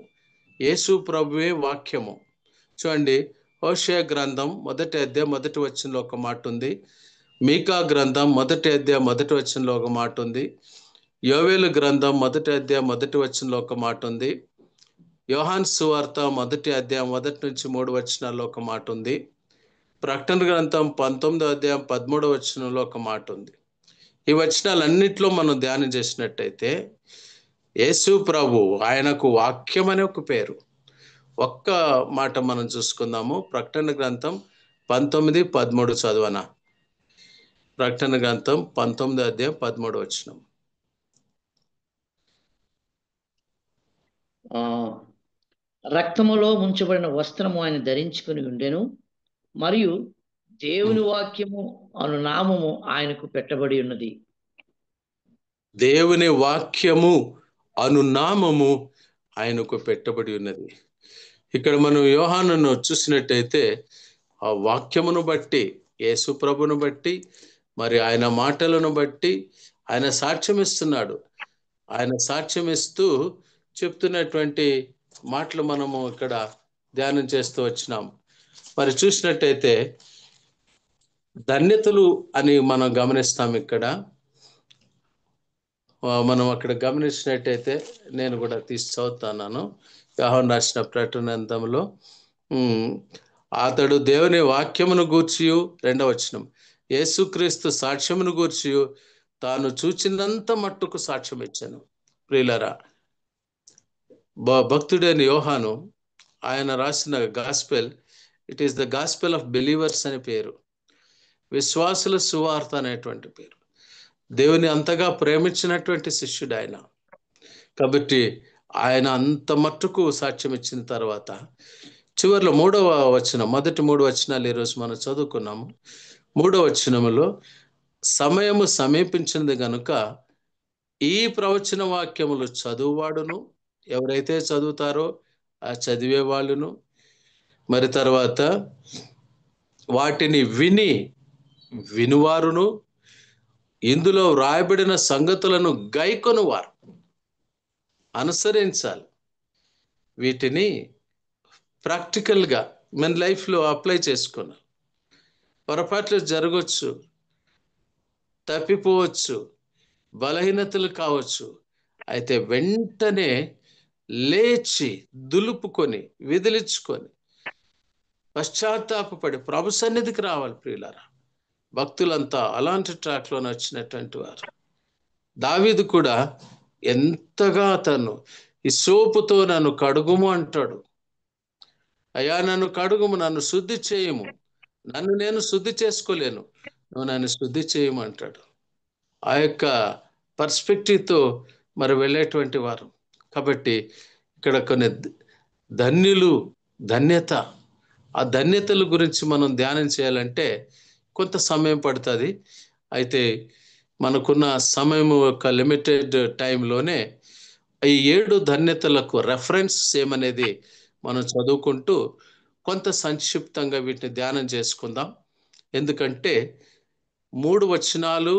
S1: యేసు ప్రభువే వాక్యము. చూడండి, హోషేయ గ్రంథం మొదటి అధ్యాయం మొదటి వచనంలో ఒక మాట ఉంది. మీకా గ్రంథం మొదటి అధ్యాయం మొదటి వచనంలో ఒక మాట ఉంది. యోవేలు గ్రంథం మొదటి అధ్యాయం మొదటి వచనంలో ఒక మాట ఉంది. యోహాను సువార్త మొదటి అధ్యాయం 1 నుంచి 3 వచనాల్లో ఒక మాట ఉంది. ప్రకటన గ్రంథం 19వ అధ్యాయం 13వ వచనంలో ఒక మాట ఉంది. ఈ వచనాలన్నింటిలో మనం ధ్యానం చేసినట్టయితే యేసు ప్రభు, ఆయనకు వాక్యం అనే ఒక పేరు. ఒక్క మాట మనం చూసుకుందాము. ప్రకటన గ్రంథం 19:13 చదవనా? ప్రకటన గ్రంథం 19వ అధ్యాయం 13వ వచనం.
S2: రక్తములో ముంచబడిన వస్త్రము ఆయన ధరించుకుని ఉండెను, మరియు దేవుని వాక్యము అను నామము ఆయనకు పెట్టబడి ఉన్నది.
S1: దేవుని వాక్యము అను నామము ఆయనకు పెట్టబడి ఉన్నది. ఇక్కడ మనం యోహానును చూసినట్టయితే ఆ వాక్యమును బట్టి, యేసు ప్రభును బట్టి, మరి ఆయన మాటలను బట్టి ఆయన సాక్ష్యం ఇస్తున్నాడు. ఆయన సాక్ష్యం ఇస్తూ చెప్తున్నటువంటి మాటలు మనము ఇక్కడ ధ్యానం చేస్తూ వచ్చినాం. మరి చూసినట్టయితే ధన్యతలు అని మనం గమనిస్తాం. ఇక్కడ మనం అక్కడ గమనించినట్టయితే నేను కూడా తీసి చదువుతున్నాను. యోహాను రాసిన ప్రకటనంతంలో అతడు దేవుని వాక్యమును గూర్చియు, 2వ వచనం, యేసుక్రీస్తు సాక్ష్యమును గూర్చియు తాను చూచినంత మట్టుకు సాక్ష్యం ఇచ్చాను. ప్రియులరా, భక్తుడైన యోహాను ఆయన రాసిన gospel, it is the gospel of believers అని పేరు, విశ్వాసుల సువార్త అనేటువంటి పేరు. దేవుని అంతగా ప్రేమించినటువంటి శిష్యుడు ఆయన. కాబట్టి ఆయన అంత మట్టుకు సాక్ష్యం ఇచ్చిన తర్వాత చివరిలో 3వ వచనం, మొదటి 3 వచనాలు ఈరోజు మనం చదువుకున్నాము. 3వ వచనములో సమయము సమీపించింది గనుక ఈ ప్రవచన వాక్యములు చదువువాడును, ఎవరైతే చదువుతారో ఆ చదివే వాళ్ళును, మరి తర్వాత వాటిని వినువారును, ఇందులో వ్రాయబడిన సంగతులను గైకొనువారు, అనుసరించాలి. వీటిని ప్రాక్టికల్గా మన లైఫ్లో అప్లై చేసుకున్నాం. పొరపాట్లు జరగవచ్చు, తప్పిపోవచ్చు, బలహీనతలు కావచ్చు. అయితే వెంటనే లేచి దులుపుకొని విదిలించుకొని పశ్చాత్తాపపడి ప్రభు సన్నిధికి రావాలి. ప్రియులారా, భక్తులంతా అలాంటి ట్రాక్లో వచ్చినటువంటి వారు. దావీదు కూడా ఎంతగా తను హిస్సోపుతో నన్ను కడుగుము అంటాడు. అయ్యా నన్ను కడుగుము, నన్ను శుద్ధి చేయము, నన్ను నేను శుద్ధి చేసుకోలేను, నువ్వు నన్ను శుద్ధి చేయము అంటాడు. ఆ యొక్క పర్స్పెక్టివ్తో మరి వెళ్ళేటువంటి వారు. కాబట్టి ఇక్కడ కొన్ని ధన్యత, ఆ ధన్యతల గురించి మనం ధ్యానం చేయాలంటే కొంత సమయం పడుతుంది. అయితే మనకున్న సమయం యొక్క లిమిటెడ్ టైంలోనే ఈ 7 ధన్యతలకు రెఫరెన్స్ ఏమనేది మనం చదువుకుంటూ కొంత సంక్షిప్తంగా వీటిని ధ్యానం చేసుకుందాం. ఎందుకంటే 3 వచనాలు,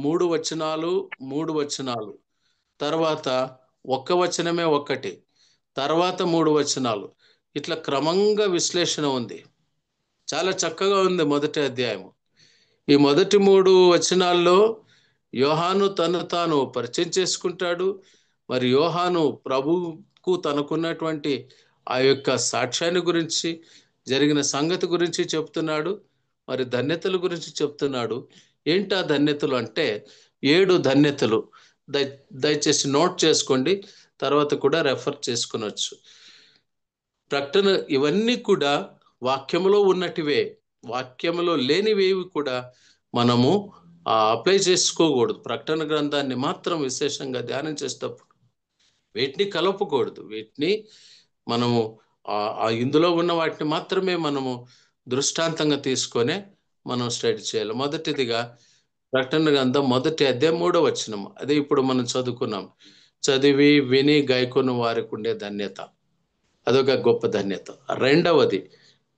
S1: 3 వచనాలు, 3 వచనాలు, తర్వాత ఒక్క వచనమే ఒక్కటి, తర్వాత 3 వచనాలు, ఇట్లా క్రమంగా విశ్లేషణ ఉంది. చాలా చక్కగా ఉంది మొదటి అధ్యాయం. ఈ మొదటి 3 వచనాల్లో యోహాను తను తాను పరిచయం చేసుకుంటాడు. మరి యోహాను ప్రభువుకు తనకున్నటువంటి ఆ యొక్క సాక్ష్యాన్ని గురించి, జరిగిన సంగతి గురించి చెప్తున్నాడు. మరి ధన్యతల గురించి చెప్తున్నాడు. ఏంటా ధన్యతలు అంటే 7 ధన్యతలు. దయచేసి నోట్ చేసుకోండి, తర్వాత కూడా రెఫర్ చేసుకునొచ్చు. ప్రకటన ఇవన్నీ కూడా వాక్యములో ఉన్నటివే, వాక్యములో లేనివేవి కూడా మనము అప్లై చేసుకోకూడదు. ప్రకటన గ్రంథాన్ని మాత్రం విశేషంగా ధ్యానం చేసేటప్పుడు వీటిని కలపకూడదు. వీటిని మనము ఇందులో ఉన్న వాటిని మాత్రమే మనము దృష్టాంతంగా తీసుకొనే మనం స్టడీ చేయాలి. మొదటిదిగా ప్రకటన గ్రంథం మొదటి అధ్యాయం 3వ వచనం, అదే ఇప్పుడు మనం చదువుకున్నాం. చదివి విని గైకొన్న వారికి ఉండే ధన్యత, అదొక గొప్ప ధన్యత. రెండవది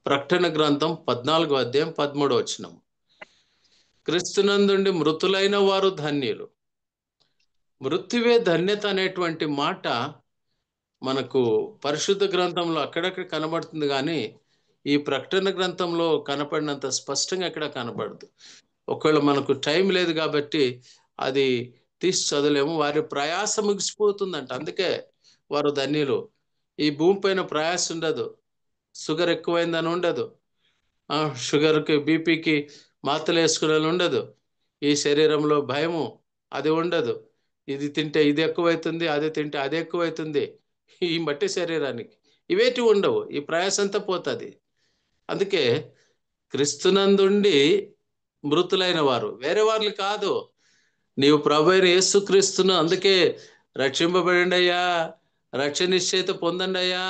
S1: ప్రకటన గ్రంథం 14వ అధ్యాయం 13వ వచనం, క్రీస్తునందుండి మృతులైన వారు ధన్యులు. మృత్యువే ధన్యత అనేటువంటి మాట మనకు పరిశుద్ధ గ్రంథంలో అక్కడక్కడ కనబడుతుంది, కానీ ఈ ప్రకటన గ్రంథంలో కనపడినంత స్పష్టంగా ఎక్కడ కనబడదు. ఒకవేళ మనకు టైం లేదు కాబట్టి అది తీసి చదవలేము. వారి ప్రయాస ముగిసిపోతుందంట, అందుకే వారు ధన్యులు. ఈ భూమి పైన ప్రయాస ఉండదు, షుగర్ ఎక్కువైందని ఉండదు, షుగర్కి బీపీకి మాత్రలు వేసుకునే ఉండదు, ఈ శరీరంలో భయము అది ఉండదు. ఇది తింటే ఇది ఎక్కువైతుంది, అది తింటే అది ఎక్కువైతుంది, ఈ మట్టి శరీరానికి ఇవేటి ఉండవు. ఈ ప్రయాస అంతా పోతుంది. అందుకే క్రీస్తునందుండి మృతులైన వారు, వేరే వాళ్ళు కాదు, నీవు ప్రభు అయిన యేసుక్రీస్తును అందుకే రక్షింపబడండి అయ్యా, రక్షణ నిశ్చయిత పొందండి అయ్యా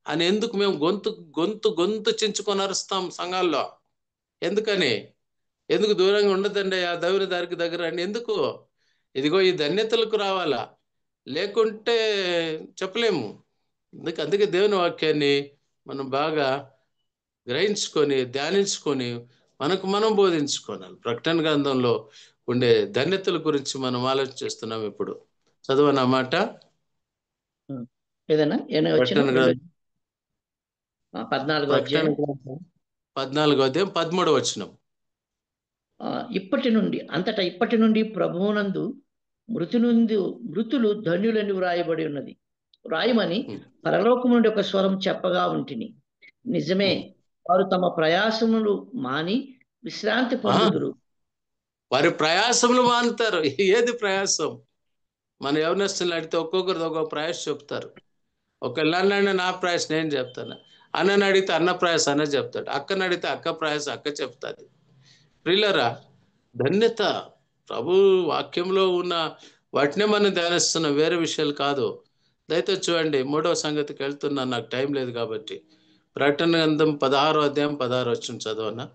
S1: అని ఎందుకు మేము గొంతు గొంతు గొంతు చించుకొని అరుస్తాం సంఘాల్లో? ఎందుకు దూరంగా ఉండదండి అయ్యా, దేవుని దారికి దగ్గర అండి ఎందుకు? ఇదిగో ఈ ధన్యతలకు రావాలా, లేకుంటే చెప్పలేము. అందుకే దేవుని వాక్యాన్ని మనం బాగా గ్రహించుకొని ధ్యానించుకొని మనకు మనం బోధించుకోవాలి. ప్రకటన గ్రంథంలో ఉండే ధన్యతల గురించి మనం ఆలోచిస్తున్నాం. ఇప్పుడు చదవనమాట.
S2: ఏదైనా వచ్చిన
S1: ప్రకటన గ్రంథం
S2: 14వ
S1: ప్రకటన
S2: అధ్యాయం
S1: గ్రంథం 14వ అధ్యాయం 13వ వచనం.
S2: ఇప్పటి నుండి ప్రభువునందు మృతులు ధన్యులని వ్రాయబడి ఉన్నది. వ్రాయమని పరలోకం నుండి ఒక స్వరం చెప్పగా ఉంటిని. నిజమే, వారు తమ ప్రయాసములు మాని విశ్రాంతి పొందుదురు.
S1: వారి ప్రయాసములు మానుతారు. ఏది ప్రయాసం? మన యవనస్తులు అడిగితే ఒక్కొక్కరిది ఒక్కొక్క ప్రయాస చెప్తారు. ఒకళ్ళని నా ప్రయాస నేను చెప్తాను, అన్నని అడిగితే అన్న ప్రయాస అన్న చెప్తాడు, అక్కని అడిగితే అక్క ప్రయాస అక్క చెప్తాది. ప్రియులరా, ధన్యత ప్రభు వాక్యంలో ఉన్న వాటినే మనం ధ్యానిస్తున్నాం, వేరే విషయాలు కాదు. దయతో చూడండి, 3వ సంగతికి వెళ్తున్నాను, నాకు టైం లేదు కాబట్టి. ప్రకటన గ్రంథం 16వ అధ్యాయం 16వ వచనం చదవనా?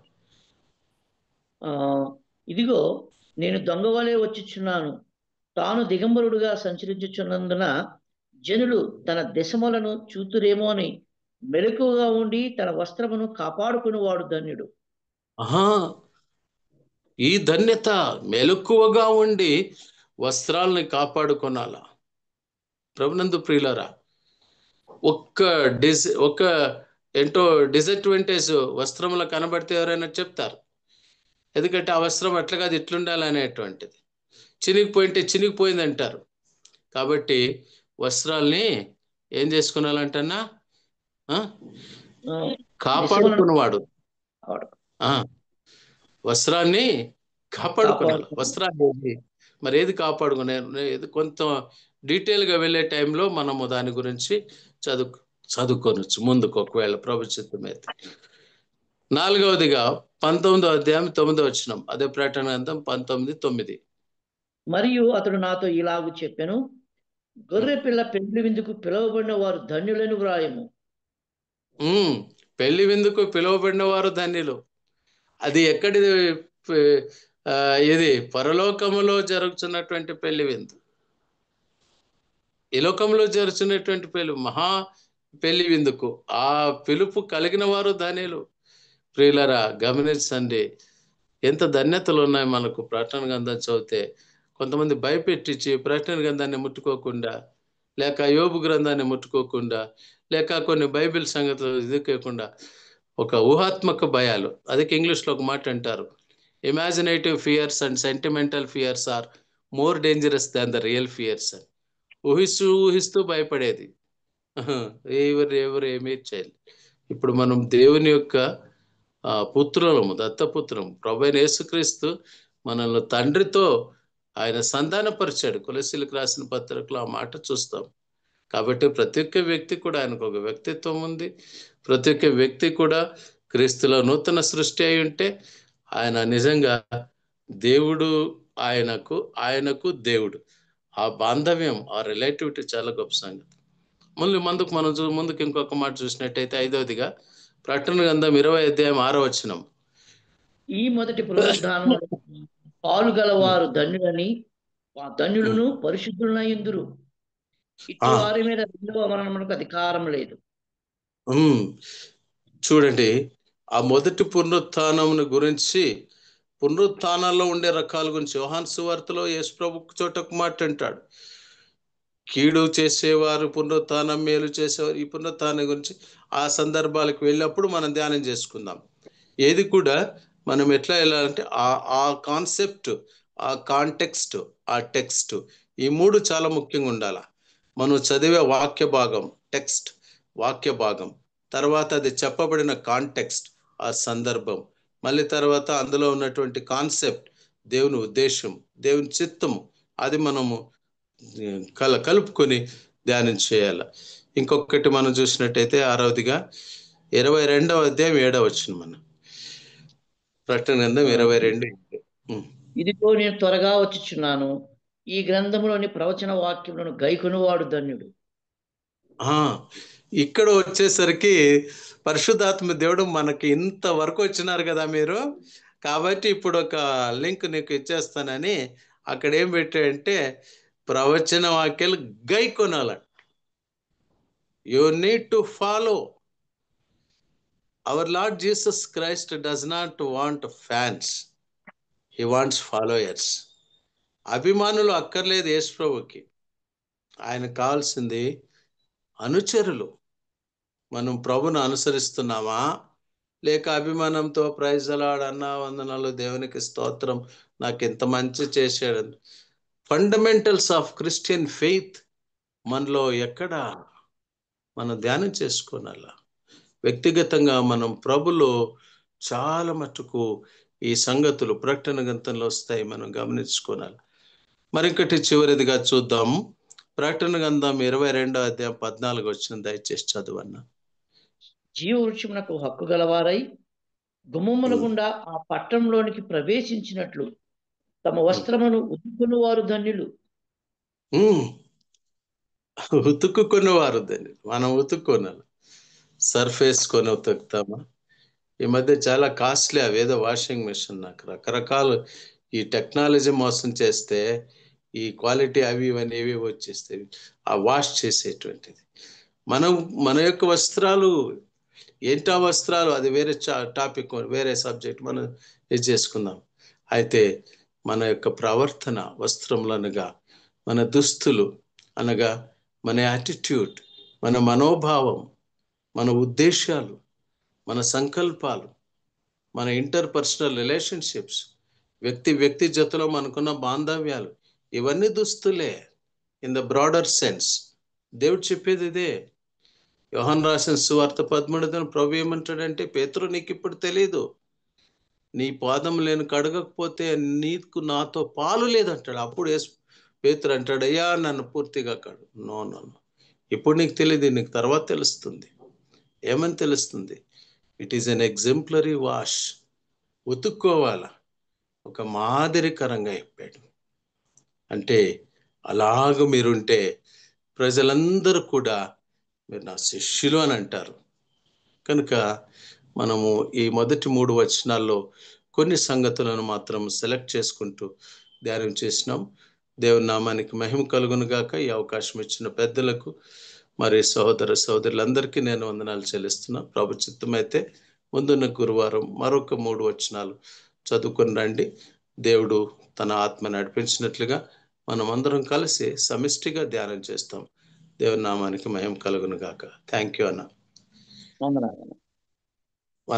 S2: ఇదిగో నేను దొంగవలే వచ్చిచున్నాను. తాను దిగంబరుడుగా సంచరించుచున్నందున జనులు తన దశములను చూతురేమో అని మెలకుగా ఉండి తన వస్త్రమును కాపాడుకుని వాడు ధన్యుడు.
S1: ఈ ధన్యత మెలకువగా ఉండి వస్త్రాలని కాపాడుకోనాలా. ప్రభునందు ప్రియులరా, ఒక్క ఏంటో డిసడ్వాంటేజ్ వస్త్రములో కనబడితే ఎవరైనా చెప్తారు. ఎందుకంటే ఆ వస్త్రం అట్లా కాదు, ఇట్లుండాలి అనేటువంటిది. చినిగిపోయింది అంటారు. కాబట్టి వస్త్రాల్ని ఏం చేసుకున్నాలంటన్నా, కాపాడుకున్నవాడు. వస్త్రాన్ని కాపాడుకున్నాడు. వస్త్రాన్ని మరి ఏది కాపాడుకునే, కొంత డీటెయిల్గా వెళ్ళే టైంలో మనము దాని గురించి చదువుకోవచ్చు ముందుకు, ఒకవేళ ప్రభు చిత్తమైతే. 4వదిగా 19వ అధ్యాయం 9వ వచనం, అదే ప్రకటన గ్రంథం 19:9.
S2: మరియు అతడు నాతో ఇలాగు చెప్పెను, గొర్రె పిల్ల పెళ్లి విందుకు పిలువబడిన వారు ధన్యులను వ్రాయము.
S1: పెళ్లి విందుకు పిలువబడిన వారు ధన్యులు. అది ఎక్కడిది? ఇది పరలోకములో జరుగుతున్నటువంటి పెళ్లి విందు. ఈ లోకంలో జరుగుతున్నటువంటి మహా పెళ్లి విందుకు ఆ పిలుపు కలిగిన వారు ధన్యులు. ప్రియులరా, గమనించండి, ఎంత ధన్యతలు ఉన్నాయి మనకు. ప్రకటన గ్రంథం చదివితే కొంతమంది భయపెట్టించి ప్రకటన గ్రంథాన్ని ముట్టుకోకుండా, లేక యోబు గ్రంథాన్ని ముట్టుకోకుండా, లేక కొన్ని బైబిల్ సంగతులు ఎదుర్కోకుండా ఒక ఊహాత్మక భయాలు, అదికి ఇంగ్లీష్లో ఒక మాట అంటారు, imaginative fears and sentimental fears are more dangerous than the real fears అని. ఊహిస్తూ భయపడేది ఎవరు ఏమీ చేయాలి. ఇప్పుడు మనం దేవుని యొక్క పుత్రులము, దత్తపుత్రము. ప్రభువైన యేసుక్రీస్తు మనల్ని తండ్రితో ఆయన సంధానపరిచాడు. కొలస్సీలకు రాసిన పత్రికలో ఆ మాట చూస్తాం. కాబట్టి ప్రతి ఒక్క వ్యక్తి కూడా, ఆయనకు ఒక వ్యక్తిత్వం ఉంది. ప్రతి ఒక్క వ్యక్తి కూడా క్రీస్తులో నూతన సృష్టి అయి ఉంటే ఆయన నిజంగా దేవుడు, ఆయనకు దేవుడు. ఆ బాంధవ్యం, ఆ రిలేటివిటీ చాలా గొప్ప సంగతి. ముందుకు ఇంకొక మాట చూసినట్టయితే 5వదిగా ప్రకటన గ్రంథం 20వ అధ్యాయం 6వ వచనం.
S2: ఈ మొదటి పునరుద్ధానం పాలు గలవారు ధన్యులను పరిశుద్ధులై ఉందురు. ఇటు వారి మీద రెండవ మరణమునకు అధికారం లేదు.
S1: చూడండి, ఆ మొదటి పునరుత్థానమును గురించి, పునరుత్థానాల్లో ఉండే రకాల గురించి యోహాను సువార్తలో యేసు ప్రభు చోటకు మాట అంటాడు, కీడు చేసేవారు పునరుత్థానం, మేలు చేసేవారు. ఈ పునరుత్థానం గురించి ఆ సందర్భాలకు వెళ్ళినప్పుడు మనం ధ్యానం చేసుకుందాం. ఏది కూడా మనం ఎట్లా వెళ్ళాలంటే ఆ కాన్సెప్ట్, ఆ కాంటెక్స్ట్, ఆ టెక్స్ట్, ఈ 3 చాలా ముఖ్యంగా ఉండాలి. మనం చదివే వాక్య భాగం, టెక్స్ట్, వాక్య భాగం, తర్వాత అది చెప్పబడిన కాంటెక్స్ట్, ఆ సందర్భం, మళ్ళీ తర్వాత అందులో ఉన్నటువంటి కాన్సెప్ట్, దేవుని ఉద్దేశం, దేవుని చిత్తము, అది మనము కలుపుకొని ధ్యానం చేయాలి. ఇంకొకటి మనం చూసినట్టయితే 6వదిగా 22వ అధ్యాయం 7వ వచనం, మనం ప్రకటన గ్రంథం 22.
S2: ఇదిగో నేను త్వరగా వచ్చుచున్నాను, ఈ గ్రంథంలోని ప్రవచన వాక్యములను గైకొనువాడు ధన్యుడు.
S1: ఇక్కడ వచ్చేసరికి పరిశుద్ధాత్మ దేవుడు మనకి ఇంతవరకు వచ్చినారు కదా మీరు, కాబట్టి ఇప్పుడు ఒక లింక్ నీకు ఇచ్చేస్తానని అక్కడ ఏం పెట్టాడంటే, ప్రవచన వాక్యాలు గైకొనాల. You need to follow. Our Lord Jesus Christ does not want fans, he wants followers. అభిమానులు అక్కర్లేదు యేసు ప్రభుకి, ఆయనకు కావాల్సింది అనుచరులు. మనం ప్రభును అనుసరిస్తున్నామా, లేక అభిమానంతో ప్రైజ్ అలాడ్ అన్నా వందనాలు దేవునికి స్తోత్రం నాకు ఇంత మంచి చేశాడు, ఫండమెంటల్స్ ఆఫ్ క్రిస్టియన్ ఫెయిత్ మనలో ఎక్కడ మనం ధ్యానం చేసుకోనాలా. వ్యక్తిగతంగా మనం ప్రభులో చాలా మటుకు ఈ సంగతులు ప్రకటన గ్రంథంలో వస్తాయి, మనం గమనించుకోనాలి. మరింకటి చివరిదిగా చూద్దాం. ప్రకటన గ్రంథం 22వ అధ్యాయం 14 వచ్చిన దయచేసి చదువన్నా.
S2: జీవ వృక్షమునకు హక్కు గలవారై గుమ్మముల గుండా ఆ పట్టణంలోనికి ప్రవేశించినట్లు తమ వస్త్రమును ఉతుకుని వారు ధన్యులు.
S1: ఉతుక్కున్న వారు ధన్యులు. మనం ఉతుక్కోనాలి. సర్ఫ్ వేసుకొని ఉతుకుతామా? ఈ మధ్య చాలా కాస్ట్లీ అవేదో వాషింగ్ మెషిన్, నాకు రకరకాలు ఈ టెక్నాలజీ మోసం చేస్తే ఈ క్వాలిటీ అవి ఇవన్నీ ఏవి వచ్చేస్తాయి, ఆ వాష్ చేసేటువంటిది. మన యొక్క వస్త్రాలు ఏంటా వస్త్రాలు, అది వేరే టాపిక్, వేరే సబ్జెక్ట్, మనం ఇది చేసుకుందాం. అయితే మన యొక్క ప్రవర్తన వస్త్రములు అనగా మన దుస్తులు అనగా మన యాటిట్యూడ్, మన మనోభావం, మన ఉద్దేశాలు, మన సంకల్పాలు, మన ఇంటర్పర్సనల్ రిలేషన్షిప్స్, వ్యక్తి జతలో మనకున్న బాంధవ్యాలు, ఇవన్నీ దుస్తులే ఇన్ ద బ్రాడర్ సెన్స్. దేవుడు చెప్పేది ఇదే. యోహాను రాసిన సువార్త 13 ప్రభు ఏమంటాడంటే, పేతురు నీకు ఇప్పుడు తెలీదు, నీ పాదం నేను కడగకపోతే నీకు నాతో పాలు లేదంటాడు. అప్పుడు పేతురు అంటాడు, అయ్యా నన్ను పూర్తిగా కడు. నో, ఇప్పుడు నీకు తెలియదు, నీకు తర్వాత తెలుస్తుంది. ఏమని తెలుస్తుంది? It is an exemplary wash. ఉతుక్కోవాల, ఒక మాదిరికరంగా చెప్పాడు. అంటే అలాగ మీరుంటే ప్రజలందరూ కూడా మీరు నా శిష్యులు అని అంటారు. కనుక మనము ఈ మొదటి 3 వచనాల్లో కొన్ని సంగతులను మాత్రం సెలెక్ట్ చేసుకుంటూ ధ్యానం చేసినాం. దేవుని నామానికి మహిమ కలుగును గాక. ఈ అవకాశం ఇచ్చిన పెద్దలకు, మరి సహోదర సహోదరులందరికీ నేను వందనాలు చెల్లిస్తున్నా. ప్రభు చిత్తమైతే ముందున్న గురువారం మరొక 3 వచనాలు చదువుకొని రండి. దేవుడు తన ఆత్మ నడిపించినట్లుగా మనం అందరం కలిసి సమిష్టిగా ధ్యానం చేస్తాం. దేవుని నామానికి మహిమ కలుగును గాక. థ్యాంక్ యూ అన్న.
S2: వందనాలు.